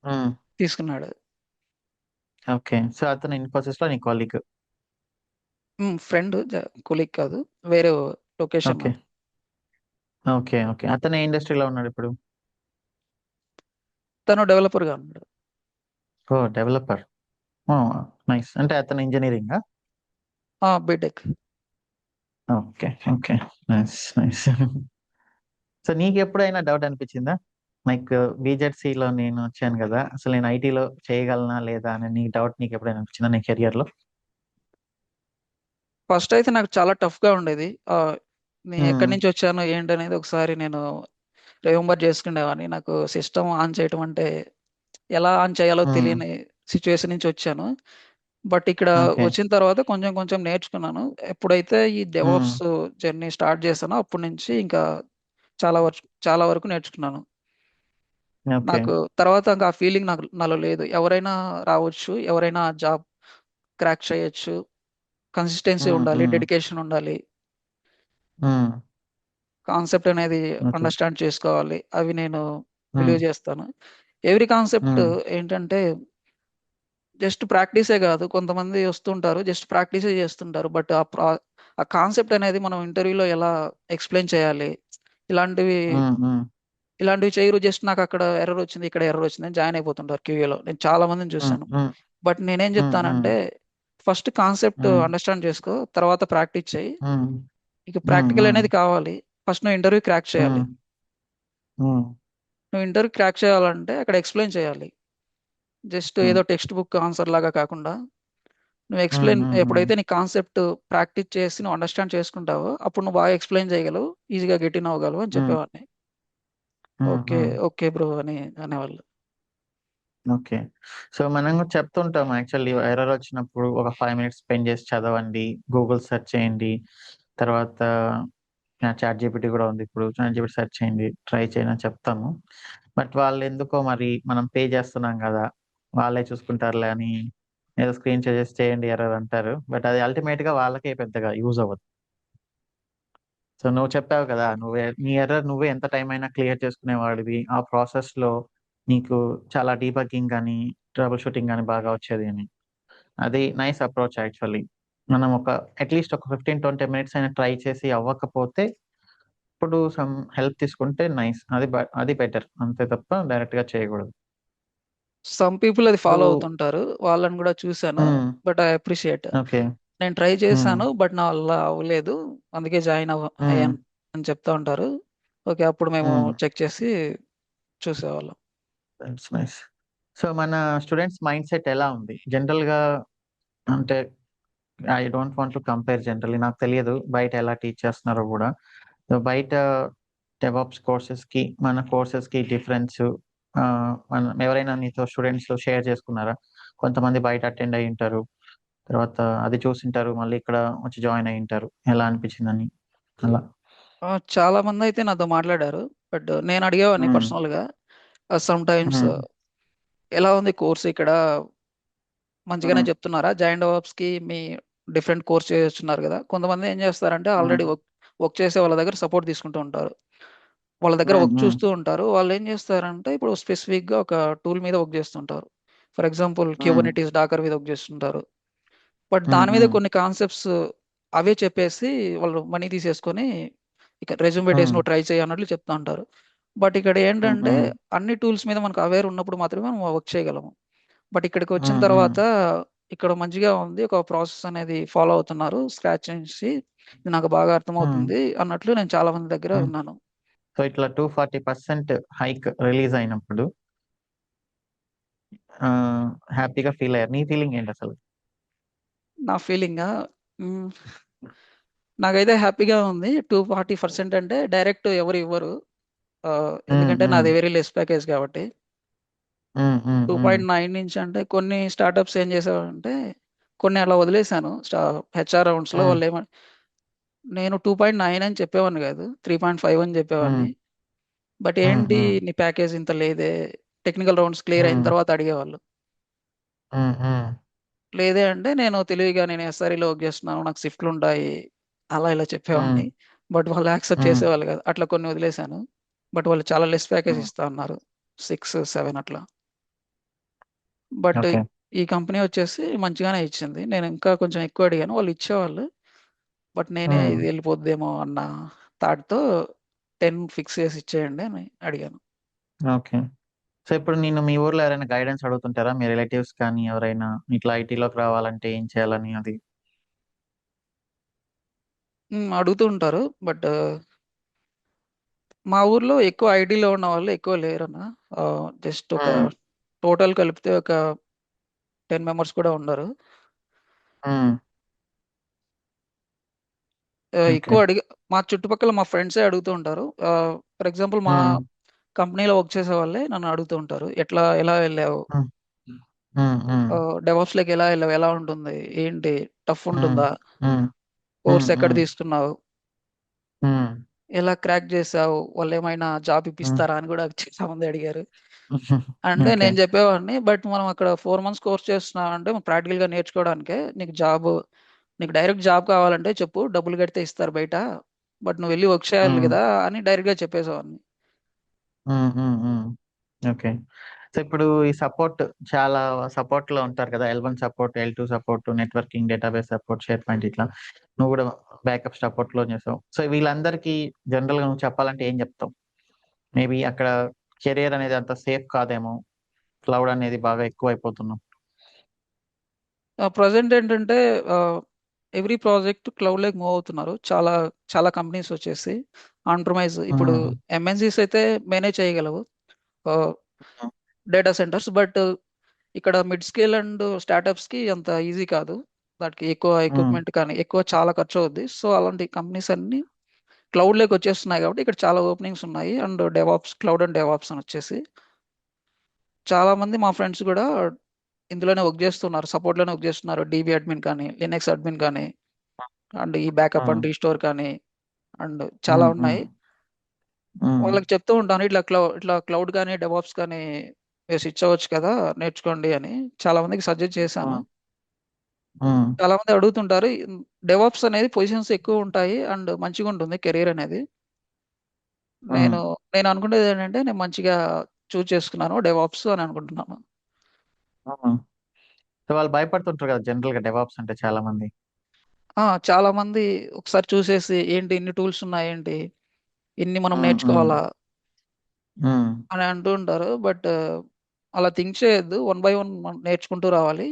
హ్మ్. తీసుకున్నాడు. ఓకే. సో, అతను ఇన్ఫోసిస్‌లో నీ కొలీగ్. ఫ్రెండ్ కొలీగ్ కాదు. వేరే లొకేషన్ ఓకే. మాది. ఓకే. ఓకే. అతను ఏ ఇండస్ట్రీలో ఉన్నాడిప్పుడు? తను డెవలపర్‌గా ఉన్నాడు. ఓహ్! డెవలపర్. ఓహ్! నైస్. అంటే అతను ఇంజినీరింగా? BTech. Okay. Okay. Nice. Nice. So, నీకెప్పుడైనా డౌట్ అనిపిచ్చిందా? లైక్ బీజెడ్‌సీలో నేను వచ్చాను గదా! అసలు నేను ఐటీలో చేయగలనా? లేదా? అని నీ డౌట్ నీకెప్పుడైనా అనిపిచ్చిందా నీ కెరియర్‌లో? ఫస్ట్ అయితే నాకు చాలా టఫ్‌గా ఉండేది. నేను ఎక్కడి హ్మ్. నుంచి వచ్చాను ఏంటనేది ఒకసారి నేను రిమెంబర్ చేసుకునేవాడిని. నాకు సిస్టమ్ ఆన్ చేయటం అంటే ఎలా ఆన్ చేయాలో హ్మ్. తెలియని సిట్యుయేషన్ నుంచి వచ్చాను. బట్ ఇక్కడ ఓకే. వచ్చిన తర్వాత కొంచెం కొంచెం నేర్చుకున్నాను. ఎప్పుడైతే ఈ హ్మ్. డెవాప్స్ జర్నీ స్టార్ట్ చేశానో అప్పటి నుంచి ఇంకా చాలా వరకు నేర్చుకున్నాను. ఓకే. నాకు తర్వాత ఇంకా ఆ ఫీలింగ్ నాలో లేదు. ఎవరైనా రావచ్చు. ఎవరైనా జాబ్ క్రాక్ చేయొచ్చు. కన్సిస్టెన్సీ హ్మ్. ఉండాలి. హ్మ్. డెడికేషన్ ఉండాలి. హ్మ్. కాన్సెప్ట్ అనేది ఓకే. అండర్‌స్టాండ్ చేసుకోవాలి. అవి నేను హ్మ్. బిలీవ్ చేస్తాను. ఎవ్రి కాన్సెప్ట్ హ్మ్. ఏంటంటే జస్ట్ ప్రాక్టీసే గాదు. కొంతమంది వస్తుంటారు. జస్ట్ ప్రాక్టీసే చేస్తుంటారు. బట్ ఆ కాన్సెప్ట్ అనేది మనం ఇంటర్వ్యూలో ఎలా ఎక్స్‌ప్లెయిన్ చేయాలి? ఇలాంటివి హ్మ్. హ్మ్. ఇలాంటివి చేయరు. జస్ట్ నాకక్కడ ఎర్రర్ వచ్చింది. ఇక్కడ ఎర్రర్ వచ్చిందని జాయిన్ అయిపోతుంటారు క్యూఏలో. నేను చాలా మందిని హ్మ్. చూసాను. హ్మ్. బట్ నేనేం హ్మ్. హ్మ్. చెప్తానంటే ఫస్ట్ కాన్సెప్ట్ హ్మ్. అండర్‌స్టాండ్ చేసుకో. తర్వాత ప్రాక్టీస్ చెయి. హ్మ్. నీకు హ్మ్. ప్రాక్టికల్ హ్మ్. అనేది కావాలి. ఫస్ట్ నువ్వు ఇంటర్వ్యూ క్రాక్ చేయాలి. హ్మ్. హ్మ్. నువ్వు ఇంటర్వ్యూ క్రాక్ చేయాలంటే అక్కడ ఎక్స్‌ప్లెయిన్ చేయాలి. జస్ట్ హ్మ్. ఏదో టెక్స్ట్ బుక్ ఆన్సర్ లాగా కాకుండా నువ్వు హ్మ్. ఎక్స్‌ప్లెయిన్ హ్మ్. హ్మ్. ఎప్పుడైతే నీ కాన్సెప్ట్ ప్రాక్టీస్ చేసి నువ్వు అండర్‌స్టాండ్ చేసుకుంటావో అప్పుడు నువ్వు బాగా ఎక్స్‌ప్లెయిన్ చేయగలవు. ఈజీగా గెట్ ఇన్ అవ్వగలవు అని హ్మ్. చెప్పేవాడిని. హ్మ్. ఓకే. హ్మ్. ఓకే బ్రో అని అనేవాళ్ళు. ఓకే. సో, మనం చెప్తుంటాం యాక్చువల్లీ ఎర్రర్ వచ్చినప్పుడు ఒక 5 మినిట్స్ స్పెండ్ చేసి చదవండి. గూగుల్ సెర్చ్ చేయండి. తర్వాత చాట్‌జీపీటీ గూడా ఉంది ఇప్పుడు. చాట్‌జీపీటీ సెర్చ్ చేయండి. ట్రై చేయండి అని చెప్తాము. బట్ వాళ్ళెందుకో మరి మనం పే చేస్తున్నాం గదా! వాళ్ళే చూసుకుంటారులే అని ఏదో స్క్రీన్ షేర్ చేసి చేయండి ఎర్రర్ అంటారు. బట్ అది అల్టిమేట్‌గా వాళ్ళకే పెద్దగా యూజ్ అవ్వదు. సో, నువ్వు చెప్పావు కదా! నీ ఎర్రర్ నువ్వే ఎంత టైం అయినా క్లియర్ చేసుకునేవాడివి. ఆ ప్రాసెస్‌లో నీకు చాలా డీబగ్గింగ్ గాని, ట్రబుల్ షూటింగ్ గాని బాగా వచ్చేది అని. అది నైస్ అప్రోచ్ యాక్చువల్లీ. మనం అట్‌లీస్ట్ ఒక 15, 20 మినిట్స్ అయినా ట్రై చేసి అవ్వకపోతే, ఇప్పుడు సమ్ హెల్ప్ తీసుకుంటే నైస్. అది బెటర్. అంతే తప్ప డైరెక్ట్‌గా చేయకూడదు. సమ్ పీపుల్ అది ఇప్పుడు ఫాలో అవుతుంటారు. వాళ్ళని గూడా చూసాను. హ్మ్. But I appreciate. ఓకే. నేను ట్రై హ్మ్. చేశాను. బట్ నా వల్ల అవ్వలేదు. అందుకే హ్మ్. అయ్యాను అని చెప్తా ఉంటారు. ఓకే. అప్పుడు మేము హ్మ్. చెక్ చేసి చూసేవాళ్ళం. That's nice. సో, మన స్టూడెంట్స్ మైండ్‌సెట్ ఎలా ఉంది? జనరల్‌గా అంటే I don't want to compare generally. నాకు తెలియదు బయట ఎలా టీచ్ చేస్తున్నారో గూడా. సో, బయట డెవాప్స్ కోర్సెస్‌కి, మన కోర్సెస్‌కి డిఫరెన్సు మనం ఎవరైనా నీతో స్టూడెంట్స్ షేర్ చేసుకున్నారా? కొంతమంది బయట అటెండ్ అయ్యుంటారు. తర్వాత అది చూసుంటారు. మళ్ళీ ఇక్కడ వచ్చి జాయిన్ అయ్యుంటారు. ఎలా అనిపించిందని అలా? చాలా మందయితే నాతో మాట్లాడారు. బట్ నేను అడిగేవాడిని హ్మ్. పర్సనల్‌గా. సమ్‌టైమ్స్ హ్మ్. ఎలా ఉంది కోర్స్ ఇక్కడ? మంచిగానే హ్మ్. చెప్తున్నారా? జాయిన్ డెవాప్స్‌కి మీ డిఫరెంట్ కోర్స్ చేయొచ్చున్నారు గదా! కొంతమంది ఏం జేస్తారంటే హ్మ్. ఆల్రెడీ వర్క్ చేసే వాళ్ళ దగ్గర సపోర్ట్ తీసుకుంటూ ఉంటారు. వాళ్ళ దగ్గర హ్మ్. వర్క్ హ్మ్. చూస్తూ ఉంటారు. వాళ్ళేం జేస్తారంటే ఇప్పుడు స్పెసిఫిక్‌గా ఒక టూల్ మీద వర్క్ జేస్తుంటారు. ఫర్ ఎగ్జాంపుల్ హ్మ్. క్యూబర్నెటీస్, డాకర్ మీద వర్క్ జేస్తుంటారు. బట్ హ్మ్. దాని మీద హ్మ్. కొన్ని కాన్సెప్ట్స్ అవే చెప్పేసి వాళ్ళు మనీ తీసేసుకొని ఇక రెజ్యూమ్ పెట్టేసి హ్మ్. నువ్వు ట్రై చెయి అన్నట్లు చెప్తా ఉంటారు. బట్ ఇక్కడ హ్మ్. ఏంటంటే హ్మ్. అన్ని టూల్స్ మీద మనకు అవేర్ ఉన్నప్పుడు మాత్రమే మనం వర్క్ చేయగలము. బట్ ఇక్కడికొచ్చిన హ్మ్. హ్మ్. తర్వాత ఇక్కడ మంచిగా ఉంది. ఒక ప్రాసెస్ అనేది ఫాలో అవుతున్నారు. స్క్రాచ్ నుంచి. ఇది నాకు బాగా హ్మ్. అర్థమవుతుంది అన్నట్లు నేను చాలా మంది దగ్గర హ్మ్. విన్నాను. సో, ఇట్లా 240% హైక్ రిలీజ్ అయినప్పుడు హ్యాపీగా ఫీల్ అయ్యారు. నీ ఫీలింగ్ ఏంటసలు? నా ఫీలింగా హ్మ్. నాకైతే హ్యాపీగా ఉంది. 240% అంటే డైరెక్ట్ ఎవరు ఇవ్వరు. హ్మ్. ఎందుకంటే హ్మ్. నాది వెరీ లెస్ ప్యాకేజ్ కాబట్టి. హ్మ్. హ్మ్. హ్మ్. 2.9 నుంచి అంటే కొన్ని స్టార్టప్స్ ఏం చేసావంటే కొన్ని అలా వదిలేసాను. హెచ్ఆర్ రౌండ్స్‌లో హ్మ్. నేను 2.9 అని చెప్పేవాడిని కాదు. 3.5 అని హ్మ్. చెప్పేవాడిని. బట్ హ్మ్. ఏంటి హ్మ్. నీ ప్యాకేజ్ ఇంత లేదే? టెక్నికల్ రౌండ్స్ క్లియర్ అయిన హ్మ్. తర్వాత అడిగేవాళ్ళు. హ్మ్. హ్మ్. లేదే అంటే నేను తెలివిగా నేను ఎస్ఆర్ఈలో వర్క్ చేస్తున్నాను, నాకు షిఫ్ట్లు ఉంటాయి, అలా ఇలా హ్మ్. చెప్పేవాడిని. బట్ వాళ్ళు యాక్సెప్ట్ హ్మ్. చేసేవాళ్ళు కాదు. అట్లా కొన్ని వదిలేశాను. బట్ వాళ్ళు చాలా లెస్ ప్యాకేజ్ హ్మ్. ఇస్తా అన్నారు. 6, 7 అట్లా. But okay. ఈ కంపెనీ వచ్చేసి మంచిగానే ఇచ్చింది. నేను ఇంకా కొంచెం ఎక్కువ అడిగాను. వాళ్ళు ఇచ్చేవాళ్ళు. బట్ నేనే హ్మ్. ఇది వెళ్ళిపోద్దేమో అన్న థాట్‌తో 10 ఫిక్స్ చేసి ఇచ్చేయండి అని అడిగాను. ఓకే. సో, ఇప్పుడు నిన్ను మీ ఊర్లో ఎవరైనా గైడెన్స్ అడుగుతుంటారా? మీ రిలేటివ్స్ కానీ ఎవరైనా ఇట్లా ఐటీలోకి రావాలంటే ఏం చేయాలని అది? అడుగుతూ ఉంటారు. బట్ మా ఊర్లో ఎక్కువ ఐటీలో ఉన్న వాళ్ళు ఎక్కువ లేరన్న. జస్ట్ ఒక హ్మ్. టోటల్ కలిపితే ఒక 10 మెంబర్స్ కూడా ఉండరు. హ్మ్. ఓకే. ఎక్కువ మా చుట్టుపక్కల మా ఫ్రెండ్సే అడుగుతూ ఉంటారు. ఫర్ ఎగ్జాంపుల్ మా హ్మ్. కంపెనీలో వర్క్ చేసే వాళ్ళే నన్ను అడుగుతూ ఉంటారు. ఎలా వెళ్ళావు? హ్మ్. హ్మ్. హ్మ్. డెవాప్స్‌లోకి ఎలా వెళ్ళావు? ఎలా ఉంటుంది? ఏంటి? టఫ్ హ్మ్. ఉంటుందా? హ్మ్. హ్మ్. కోర్స్ ఎక్కడ హ్మ్. తీసుకున్నావు? హ్మ్. ఎలా క్రాక్ చేసావు? వాళ్ళేమైనా జాబ్ హ్మ్. ఇప్పిస్తారా? అని కూడా చాలా మంది అడిగారు. అంటే ఓకే. నేను చెప్పేవాడిని. బట్ మనం అక్కడ 4 మంత్స్ కోర్స్ చేస్తున్నామంటే ప్రాక్టికల్‌గా నేర్చుకోవడానికే. నీకు డైరెక్ట్ జాబ్ కావాలంటే చెప్పు. డబ్బులు కడితే ఇస్తారు బయట. బట్ నువ్వు వెళ్లి వర్క్ చేయాలి హ్మ్. కదా! అని డైరెక్ట్‌గా చెప్పేసేవాడిని. హ్మ్. హ్మ్. హ్మ్. ఓకే. సో, ఇప్పుడు ఈ చాలా సపోర్ట్‌లో ఉంటారు కదా! L1 support, L2 support, networking, database support, share point ఇట్లా. నువ్వు గూడా బ్యాకప్ సపోర్ట్‌లో చేసావు. సో, వీళ్ళందరికీ జనరల్‌గా నువ్వు చెప్పాలంటే ఏం చెప్తావు? మేబీ అక్కడ కెరియర్ అనేది అంత సేఫ్ కాదేమో. క్లౌడ్ అనేది బాగా ఎక్కువైపోతున్నాం. ప్రెజెంట్ ఏంటంటే ఆహ్, ఎవ్రి ప్రాజెక్ట్ క్లౌడ్‌లోకి మూవ్ అవుతున్నారు. చాలా చాలా కంపెనీస్ వచ్చేసి. ఆన్ ప్రిమైజ్ ఇప్పుడు హ్మ్. ఎంఎన్‌సీస్ అయితే మేనేజ్ చేయగలవు. ఆహ్, హ్మ్. Data centres. బట్ ఇక్కడ మిడ్ స్కేల్ అండ్ స్టార్టప్స్‌కి అంత ఈజీ కాదు. వాటికి ఎక్కువ హ్మ్. ఎక్విప్‌మెంట్ కానీ, ఎక్కువ చాలా ఖర్చవుద్ది. సో, అలాంటి కంపెనీస్ అన్నీ క్లౌడ్‌లోకి వచ్చేస్తున్నాయి కాబట్టి ఇక్కడ చాలా ఓపెనింగ్స్ ఉన్నాయి. అండ్ క్లౌడ్ అండ్ డెవాప్స్ అని వచ్చేసి. చాలామంది మా ఫ్రెండ్స్ గూడా ఇందులోనే వర్క్ జేస్తున్నారు. సపోర్ట్‌లోనే వర్క్ జేస్తున్నారు. డీబీ అడ్మిన్ కానీ, లినక్స్ అడ్మిన్ కానీ, అండ్ ఈ బ్యాకప్ హ్మ్. అండ్ రీస్టోర్ కానీ, అండ్ చాలా హ్మ్. హ్మ్. ఉన్నాయి. హ్మ్. వాళ్ళకి చెప్తూ ఉంటాను. ఇట్లా క్లౌడ్ గానీ, డెవాప్స్ కానీ మీరు స్విచ్ అవ్వచ్చు కదా! నేర్చుకోండి అని చాలా మందికి సజెస్ట్ చేశాను. హ్మ్. హ్మ్. చాలా మంది అడుగుతుంటారు. డెవాప్స్ అనేది పొజిషన్స్ ఎక్కువుంటాయి. అండ్ మంచిగుంటుంది కెరియర్ అనేది. హ్మ్. నేను నేను అనుకునేదేంటంటే నేను మంచిగా చేసుకున్నాను డెవాప్స్ అని అనుకుంటున్నాను. హ్మ్. సో, వాళ్ళు భయపడుతుంటారు కదా! జనరల్‌గా డెవాప్స్ అంటే చాలా మంది. చాలా మంది ఒకసారి చూసేసి ఏంటి ఇన్ని టూల్స్ ఉన్నాయేంటి? ఇన్ని మనం హ్మ్. హ్మ్. నేర్చుకోవాలా? హ్మ్. అని అంటూ ఉంటారు. బట్ అలా థింక్ చేయొద్దు. వన్ బై వన్ మనం నేర్చుకుంటూ రావాలి.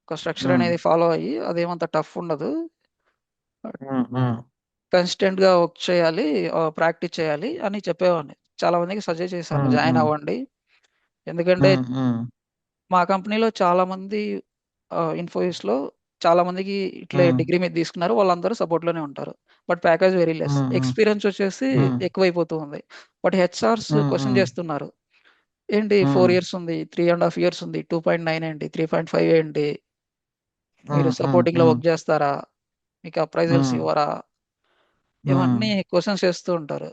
ఒక స్ట్రక్చర్ హ్మ్. అనేది ఫాలో అయ్యి అదేమంత టఫ్ ఉండదు. హ్మ్. హ్మ్. కన్సిస్టెంట్‌గా వర్క్ చేయాలి. ప్రాక్టీస్ చేయాలి అని చెప్పేవాడిని. చాలా మందికి సజెస్ట్ చేశాను. హ్మ్. జాయిన్ హ్మ్. అవ్వండి. ఎందుకంటే హ్మ్. హ్మ్. మా కంపెనీలో చాలామంది ఇన్ఫోసిస్‌లో చాలామందికి ఇట్లే హ్మ్. డిగ్రీ మీద తీసుకున్నారు. వాళ్ళందరూ సపోర్ట్‌లోనే ఉంటారు. But package very less. హ్మ్. హ్మ్. ఎక్స్‌పీరియన్స్ వచ్చేసి హ్మ్. ఎక్కువైపోతూ ఉంది. బట్ హెచ్ఆర్స్ హ్మ్. క్వెషన్ హ్మ్. చేస్తున్నారు. ఏంటి హ్మ్. 4 ఇయర్స్ ఉంది. 3½ ఇయర్స్ ఉంది. 2.9 ఏంటి? 3.5 ఏంటి? మీరు హ్మ్. హ్మ్. సపోర్టింగ్‌లో హ్మ్. వర్క్ చేస్తారా? మీకు అప్రైజల్స్ హ్మ్. ఇవ్వరా? హ్మ్. ఇవన్నీ క్వెషన్స్ చేస్తూ ఉంటారు.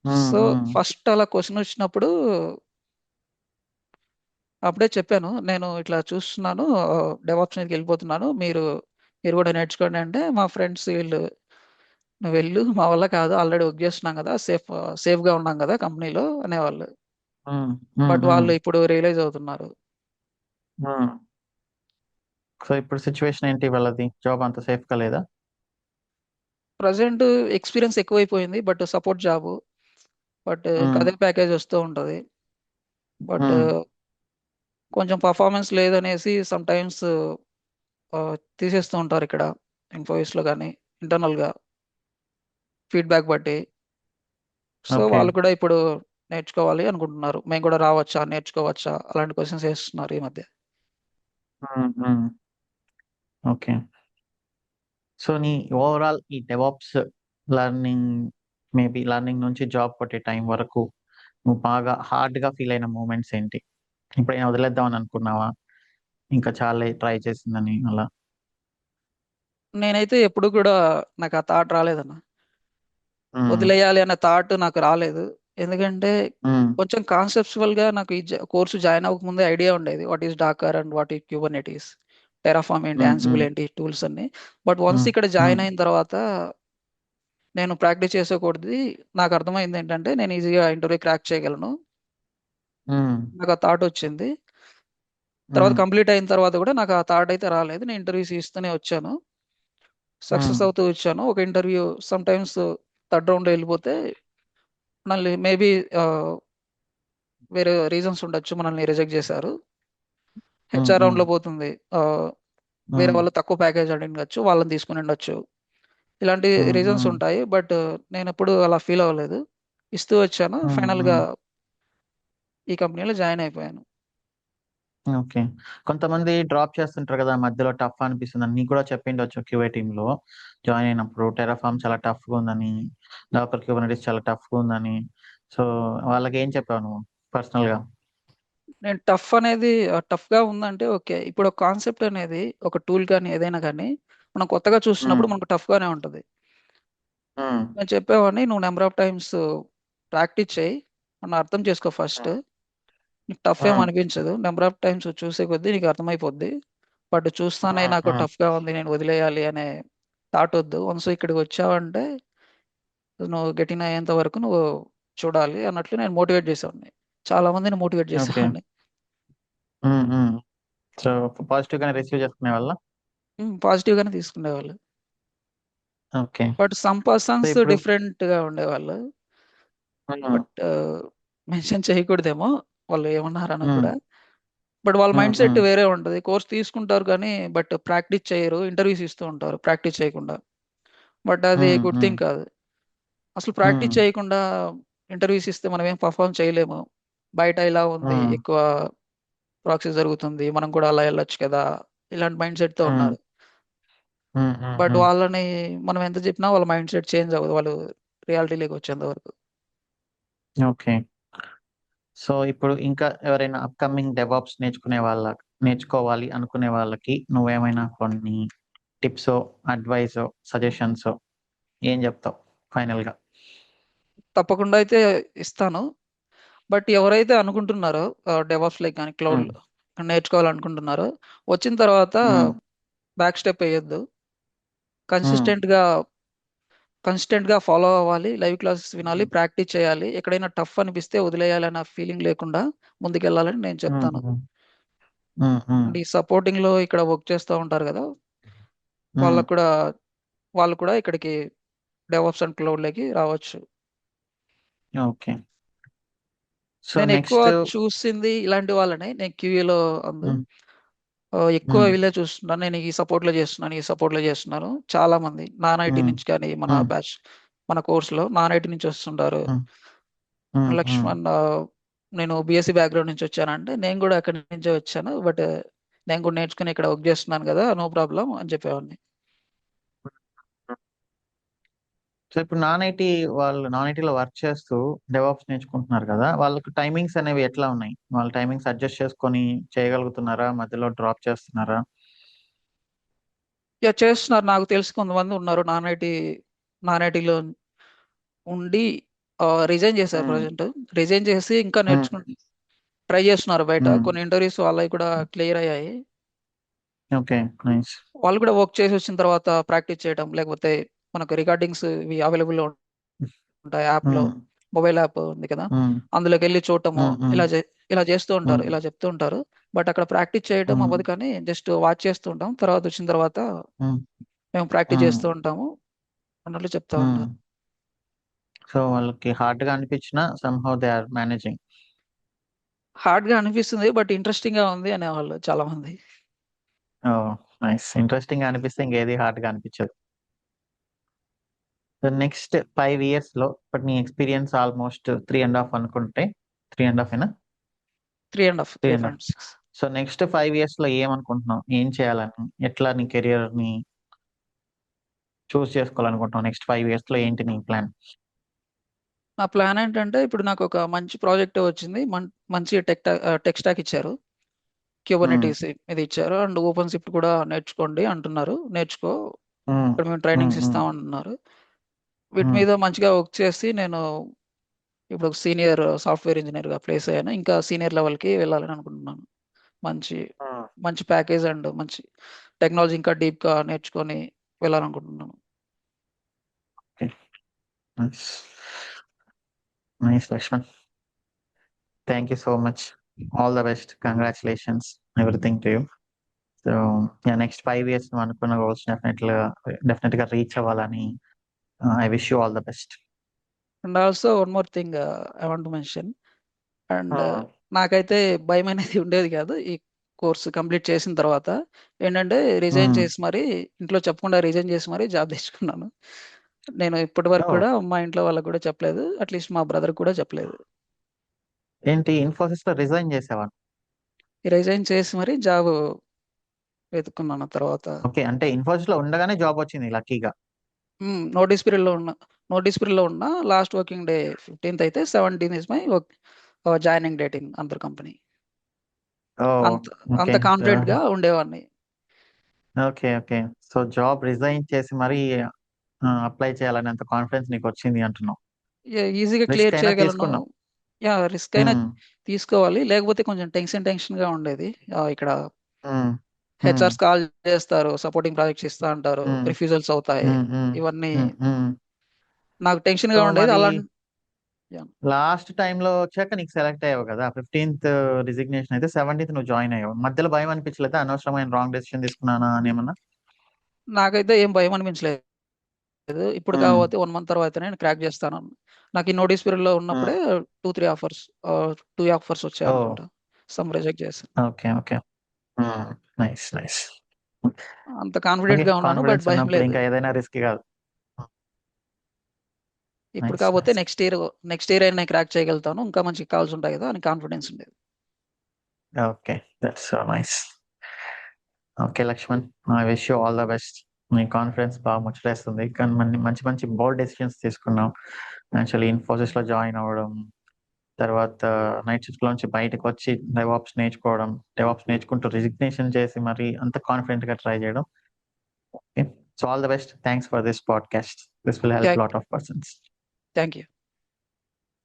హ్మ్. సో, హ్మ్. ఫస్ట్ అలా క్వెషన్ వచ్చినప్పుడు అప్పుడే చెప్పాను. నేను ఇట్లా చూస్తున్నాను. డెవాప్స్ మీదకెళ్ళిపోతున్నాను. మీరు గూడా నేర్చుకోండి అంటే, మా ఫ్రెండ్స్ వీళ్ళు "నువ్వెళ్ళు మా వల్ల కాదు. ఆల్రెడీ వర్క్ చేస్తున్నాం గదా! సేఫ్‌గా ఉన్నాం గదా! కంపెనీలో" అనేవాళ్ళు. హ్మ్. హ్మ్. బట్ హ్మ్. వాళ్ళు ఇప్పుడు రియలైజ్ అవుతున్నారు. హ్మ్. సో, ఇప్పుడు సిట్యుయేషన్ ఏంటి వాళ్ళది? జాబ్ అంత సేఫ్‌గా లేదా? ప్రెజెంట్ ఎక్స్‌పీరియన్స్ ఎక్కువైపోయింది. But support job. బట్ ఇంకా హ్మ్. అదే ప్యాకేజ్ వస్తూ ఉంటది. బట్ హ్మ్. కొంచెం పెర్ఫార్మన్స్ లేదనేసి సమ్‌టైమ్స్ తీసేస్తూ ఉంటారిక్కడ. ఇన్ఫోసిస్‌లో గాని, ఇంటర్నల్‌గా ఫీడ్‌బ్యాక్ బట్టి. So, okay. వాళ్ళు కూడా ఇప్పుడు నేర్చుకోవాలి అనుకుంటున్నారు. మేము కూడా రావచ్చా? నేర్చుకోవచ్చా? అలాంటి క్వెషన్స్ ఏస్తున్నారు ఈ మధ్య. హ్మ్. హ్మ్. ఓకే. సో, నీ ఓవరాల్ ఈ డెవాప్స్ లెర్నింగ్ లెర్నింగ్ నుంచి జాబ్ కొట్టే టైం వరకు నువ్వు బాగా హార్డ్‌గా ఫీల్ అయిన మూమెంట్స్ ఏంటి? ఎప్పుడైనా వదిలేద్దాం అని అనుకున్నావా? ఇంకా చాలులే ట్రై చేసిందని అలా? నేనైతే ఎప్పుడు కూడా నాకు ఆ థాట్ రాలేదన్న. హ్మ్. వదిలేయాలి అన్న థాట్ నాకు రాలేదు. ఎందుకంటే హ్మ్. కొంచెం కాన్సెప్చువల్‌గా నాకు ఈ కోర్స్ జాయిన్ అవ్వకముందే ఐడియా ఉండేది. What is Dakar and what is Kubernetes. Terraform ఏంటి, హ్మ్. యాన్సిబుల్ హ్మ్. ఏంటి, టూల్స్ అన్ని. బట్ వన్స్ హ్మ్. ఇక్కడ హ్మ్. జాయిన్ అయిన తర్వాత నేను ప్రాక్టీస్ చేసే కొద్దీ నాకు అర్థమైంది ఏంటంటే నేను ఈజీగా ఇంటర్వ్యూ క్రాక్ చేయగలను. హ్మ్. నాకు ఆ థాట్ వచ్చింది. తర్వాత హ్మ్. కంప్లీట్ అయిన తర్వాత కూడా నాకు ఆ థాట్ అయితే రాలేదు. నేను ఇంటర్వ్యూస్ ఇస్తూనే వచ్చాను. హ్మ్. సక్సెస్ అవుతూ వచ్చాను. ఒక ఇంటర్వ్యూ సమ్ టైమ్స్ థర్డ్ రౌండ్‌లో వెళ్ళిపోతే మనల్ని మేబీ వేరే రీజన్స్ ఉండొచ్చు. మనల్ని రిజెక్ట్ చేశారు. హ్మ్. హెచ్ఆర్ హ్మ్. రౌండ్‌లో పోతుంది. వేరే హ్మ్. వాళ్ళు తక్కువ ప్యాకేజ్ అడిగిండొచ్చు. వాళ్ళని తీసుకొని ఉండొచ్చు. ఇలాంటి హ్మ్. రీజన్స్ హ్మ్. ఉంటాయి. బట్ నేనెప్పుడు అలా ఫీల్ అవ్వలేదు. ఇస్తూ వచ్చాను. హ్మ్. ఫైనల్‌గా హ్మ్. ఈ కంపెనీలో జాయిన్ అయిపోయాను. ఓకే. కొంతమంది డ్రాప్ చేస్తుంటారు గదా! మధ్యలో టఫ్ అనిపిస్తుందని. నీకు కూడా చెప్పిండొచ్చు క్యూఏ టీమ్‌లో జాయిన్ అయినప్పుడు టెరాఫార్మ్ చాలా టఫ్‌గా ఉందని, డాకర్ క్యూబర్నెటిస్ చాలా టఫ్‌గా ఉందని. సో, వాళ్ళకేం చెప్పావు నువ్వు పర్సనల్‌గా? నేను టఫ్‌గా ఉందంటే ఓకే. ఇప్పుడు ఒక కాన్సెప్ట్ అనేది ఒక టూల్ గాని, ఏదైనా గాని మనం కొత్తగా హ్మ్. చూస్తున్నప్పుడు మనకు టఫ్‌గానే ఉంటది. హ్మ్. నేను చెప్పేవాడిని, "నువ్వు నంబర్ ఆఫ్ టైమ్స్ ప్రాక్టీస్ చెయి. నన్ను అర్థం చేసుకో ఫస్ట్. హ్మ్. నీకు టఫ్ ఏమి హ్మ్. అనిపించదు. నంబర్ ఆఫ్ టైమ్స్ చూసే కొద్దీ నీకు అర్థమైపోద్ది. బట్ చూస్తానే హ్మ్. నాకు హ్మ్. టఫ్‌గా ఉంది. నేను వదిలేయాలి అనే థాట్ వద్దు. వన్స్ ఇక్కడికి వచ్చావంటే నువ్వు గెటిన్ అయ్యేంత వరకు నువ్వు చూడాలి" అన్నట్లు నేను మోటివేట్ చేసేవాడిని. చాలా మందిని మోటివేట్ ఓకే. చేసేవాడిని. హ్మ్. హ్మ్. సో, పాజిటివ్‌గానే రిసీవ్ చేసుకునేవాళ్ళా? పాజిటివ్‌గానే తీసుకునేవాళ్ళు. Okay. But some so, persons ఇప్పుడు డిఫరెంట్‌గా ఉండేవాళ్ళు. హ్మ్. బట్ మెన్షన్ చేయకూడదేమో వాళ్ళు ఏమన్నారని హ్మ్. కూడా. బట్ వాళ్ళ హ్మ్. మైండ్ సెట్ హ్మ్. వేరే ఉంటది. కోర్స్ తీసుకుంటారు కానీ బట్ ప్రాక్టీస్ చేయరు. ఇంటర్వ్యూస్ ఇస్తూ ఉంటారు ప్రాక్టీస్ చేయకుండా. బట్ అది హ్మ్. గుడ్ హ్మ్. థింగ్ కాదు. అసలు హ్మ్. ప్రాక్టీస్ చేయకుండా ఇంటర్వ్యూస్ ఇస్తే మనం ఏం పెర్ఫార్మ్ చేయలేము. బయట ఇలా ఉంది. హ్మ్. ఎక్కువ ప్రాక్సీ జరుగుతుంది. మనం కూడా అలా ఎళ్ళొచ్చు కదా! ఇలాంటి మైండ్ సెట్‌తో హ్మ్. ఉన్నారు. హ్మ్. హ్మ్. బట్ హ్మ్. వాళ్ళని మనం ఎంత చెప్పినా వాళ్ళ మైండ్ సెట్ చేంజ్ అవ్వదు. వాళ్ళు రియాలిటీ‌లోకి వచ్చేంత వరకు. ఓకే. సో, ఇప్పుడు ఇంకా ఎవరైనా అప్‌కమింగ్ డెవాప్స్ నేర్చుకోవాలి అనుకునే వాళ్ళకి నువ్వేమైనా కొన్ని టిప్సో, అడ్వైసో, సజెషన్సో ఏం జెప్తావు ఫైనల్‌గా? తప్పకుండా అయితే ఇస్తాను. బట్ ఎవరైతే అనుకుంటున్నారో డెవాప్స్ లైక్ గాని, క్లౌడ్ హ్మ్. నేర్చుకోవాలనుకుంటున్నారో వచ్చిన తర్వాత హ్మ్. బ్యాక్ స్టెప్ ఎయొద్దు. హ్మ్. కన్సిస్టెంట్‌గా కన్సిస్టెంట్‌గా ఫాలో అవ్వాలి. లైవ్ క్లాసెస్ వినాలి. హ్మ్. ప్రాక్టీస్ చేయాలి. ఎక్కడైనా టఫ్ అనిపిస్తే వదిలేయాలన్న ఫీలింగ్ లేకుండా ముందుకెళ్ళాలని నేను హ్మ్. చెప్తాను. హ్మ్. హ్మ్. హ్మ్. అండ్ ఈ సపోర్టింగ్‌లో ఇక్కడ వర్క్ చేస్తా ఉంటారు గదా! హ్మ్. వాళ్ళకి కూడా వాళ్ళు కూడా ఇక్కడికి డెవాప్స్ అండ్ క్లౌడ్‌లోకి రావచ్చు. ఓకే. సో, నేనెక్కువ నెక్స్ట్ చూసింది ఇలాంటి వాళ్ళనే. నేను క్యూఏలో అందు. హ్మ్. ఎక్కువ హ్మ్. వీళ్ళే చూస్తున్నాను. నేను ఈ సపోర్ట్‌లో చేస్తున్నాను, ఈ సపోర్ట్‌లో చేస్తున్నాను. చాలామంది నాన్ ఐటీ హ్మ్. నుంచి కానీ, మన హ్మ్. బ్యాచ్ మన కోర్స్‌లో నాన్ ఐటీ నుంచి వస్తుంటారు. హ్మ్. హ్మ్. హ్మ్. లక్ష్మణ్ నేను బీఎస్సీ బ్యాక్‌గ్రౌండ్ నుంచి వచ్చానంటే, నేను కూడా అక్కడి నుంచే వచ్చాను. బట్ నేను కూడా నేర్చుకొని ఇక్కడ వర్క్ చేస్తున్నాను కదా! నో ప్రాబ్లమ్ అని చెప్పేవాడిని. సో, ఇప్పుడు నాన్ ఐటీలో వర్క్ చేస్తూ డెవాప్స్ నేర్చుకుంటున్నారు గదా! వాళ్ళకి టైమింగ్స్ అనేవి ఎట్లా ఉన్నాయి? వాళ్ళ టైమింగ్స్ అడ్జస్ట్ చేసుకొని చేయగలుగుతున్నారా? మధ్యలో డ్రాప్ చేస్తున్నారా? యాహ్! చేస్తున్నారు. నాకు తెలిసి కొంతమంది ఉన్నారు. నాన్ ఐటీలో ఉండి రిజైన్ చేశారు హ్మ్. ప్రెజెంట్. రిజైన్ చేసి ఇంకా హ్మ్. ట్రై చేస్తున్నారు బయట. హ్మ్. కొన్ని ఇంటర్వ్యూస్ వాళ్ళయి కూడా క్లియర్ అయ్యాయి. ఓకే. నైస్. వాళ్ళు కూడా వర్క్ చేసొచ్చిన తర్వాత ప్రాక్టీస్ చేయడం, లేకపోతే మనకు రికార్డింగ్స్ ఇవి అవైలబుల్‌లో ఉంటాయి యాప్‌లో. హ్మ్. మొబైల్ యాప్ ఉంది కదా! హ్మ్. అందులోకెళ్ళి చూడటము, హ్మ్. హ్మ్. ఇలా చేస్తూ ఉంటారు. హ్మ్. ఇలా చెప్తూ ఉంటారు. బట్ అక్కడ ప్రాక్టీస్ చేయడం హ్మ్. అవ్వదు కానీ జస్ట్ వాచ్ చేస్తూ ఉంటాం. తర్వాత వచ్చిన తర్వాత హ్మ్. మేము ప్రాక్టీస్ హ్మ్. చేస్తూ ఉంటాము అన్నట్లు చెప్తా హ్మ్. ఉంటారు. సో, వాళ్ళకి హార్డ్‌గా అనిపించినా సమ్‌హౌ దే ఆర్ మేనేజింగ్. హార్డ్‌గా అనిపిస్తుంది. బట్ ఇంట్రెస్టింగ్‌గా ఉంది అనేవాళ్ళు చాలామంది. ఓహ్! నైస్. ఇంట్రెస్టింగ్‌గా అనిపిస్తే ఇంకేది హార్డ్‌గా అనిపించదు. సో, నెక్స్ట్ 5 ఇయర్స్‌లో ఇప్పుడు నీ ఎక్స్‌పీరియన్స్ ఆల్‌మోస్ట్ 3 ½ అనుకుంటే 3 ½ ఏనా? 3 3 ½. 6. సో, నెక్స్ట్ 5 ఇయర్స్‌లో ఏమనుకుంటున్నావు? ఏం చేయాలని? ఎట్లా నీ కెరియర్‌ని చేసుకోవాలనుకుంటున్నావు? నెక్స్ట్ 5 ఇయర్స్‌లో ఏంటి నీ ప్లాన్? నా ప్లాన్ ఏంటంటే ఇప్పుడు నాకొక మంచి ప్రాజెక్టే వచ్చింది. మంచి టెక్ స్టాక్ ఇచ్చారు. హ్మ్. క్యూబర్నెటీస్ ఇది ఇచ్చారు. అండ్ ఓపెన్ షిఫ్ట్ కూడా నేర్చుకోండి అంటున్నారు. నేర్చుకో. హ్మ్. ఇక్కడ మేము హ్మ్. ట్రైనింగ్స్ హ్మ్. ఇస్తాం అంటున్నారు. వీటి హ్మ్. మీద మంచిగా వర్క్ చేసి నేను ఇప్పుడు ఒక సీనియర్ సాఫ్ట్‌వేర్ ఇంజినీర్‌గా ప్లేస్ అయ్యాను. ఇంకా సీనియర్ లెవెల్‌కి వెళ్ళాలని అనుకుంటున్నాను. మంచి మంచి ప్యాకేజ్ అండ్ మంచి టెక్నాలజీ ఇంకా డీప్గా నేర్చుకొని వెళ్ళాలనుకుంటున్నాను. Nice nice Laxman, thank you so much, all the best, congratulations, everything to you. So next 5 years నువ్వు అనుకున్న గోల్స్ డెఫినెట్ గా రీచ్ అవ్వాలని I wish you all the best. And also one more thing I want to mention. And నాకైతే భయం అనేది ఉండేది కాదు ఈ కోర్సు కంప్లీట్ చేసిన తర్వాత. ఏంటంటే రిజైన్ చేసి మరి ఇంట్లో చెప్పకుండా రిజైన్ చేసి మరి జాబ్ తెచ్చుకున్నాను. నేను ఇప్పటి వరకు కూడా మా ఇంట్లో వాళ్ళకి కూడా చెప్పలేదు, అట్లీస్ట్ మా బ్రదర్ కూడా చెప్పలేదు. ఏంటి, ఇన్ఫోసిస్ లో రిజైన్ చేసావా? రిజైన్ చేసి మరి జాబ్ వెతుక్కున్నాను తర్వాత. ఓకే, అంటే ఇన్ఫోసిస్ లో ఉండగానే జాబ్ వచ్చింది లక్కీగా. నోటీస్ పీరియడ్ లో ఉన్న లాస్ట్ వర్కింగ్ డే 15th అయితే 17th is my joining date in other company. అంత ఓకే అంత కాన్ఫిడెంట్ గా ఉండేవాడిని. Okay okay so job resign చేసి మరి అప్లై చేయాలని అంత కాన్ఫిడెన్స్ నీకు వచ్చింది అంటున్నావు. ఈజీగా రిస్క్ క్లియర్ అయినా చేయగలను. తీసుకున్నావు. రిస్క్ అయినా తీసుకోవాలి, లేకపోతే కొంచెం టెన్షన్ గా ఉండేది. ఇక్కడ హెచ్ఆర్స్ కాల్ చేస్తారు, సపోర్టింగ్ ప్రాజెక్ట్స్ ఇస్తా అంటారు, రిఫ్యూజల్స్ అవుతాయి, ఇవన్నీ నాకు టెన్షన్ గా సో ఉండేది. మరి అలా లాస్ట్ లో వచ్చాక నీకు సెలెక్ట్ అయ్యావు కదా, 15th రిజిగ్నేషన్ అయితే 17th నువ్వు జాయిన్ అయ్యావు. మధ్యలో భయం అనిపించలేదా, అనవసరమైన రాంగ్ డెసిషన్ తీసుకున్నానా అని ఏమన్నా? నాకైతే ఏం భయం అనిపించలేదు. ఇప్పుడు కాకపోతే 1 month తర్వాత నేను క్రాక్ చేస్తాను. నాకు ఈ నోటీస్ పీరియడ్ లో ఉన్నప్పుడే 2-3 ఆఫర్స్ 2 ఆఫర్స్ వచ్చాయి అనుకుంటా. సమ్ రిజెక్ట్ చేశాను. Okay okay nice nice. అంత కాన్ఫిడెంట్ గా ఉన్నాను, బట్ కాన్ఫిడెన్స్ భయం ఉన్నప్పుడు లేదు. ఇంకా ఏదైనా రిస్క్ కాదు. ఇప్పుడు నైస్ కాకపోతే నైస్. నెక్స్ట్ ఇయర్ అయినా క్రాక్ చేయగలుగుతాను, ఇంకా మంచి కాల్స్ ఉంటాయి కదా అని కాన్ఫిడెన్స్ ఉండేది. Okay, that's so nice. Okay Laxman, I wish you all the best. నీ కాన్ఫిడెన్స్ బాగా ముచ్చటేస్తుంది, కానీ మంచి మంచి బోల్డ్ డెసిషన్స్ తీసుకున్నావు. యాక్చువల్లీ ఇన్ఫోసిస్ లో జాయిన్ అవ్వడం, తర్వాత నైట్ షిఫ్ట్ లోంచి బయటకు వచ్చి డెవాప్స్ నేర్చుకోవడం, డెవాప్స్ నేర్చుకుంటూ రిజిగ్నేషన్ చేసి మరి అంత కాన్ఫిడెంట్ గా ట్రై చేయడం. Okay, so all the best, thanks for this podcast, this will help lot of persons. Thank you.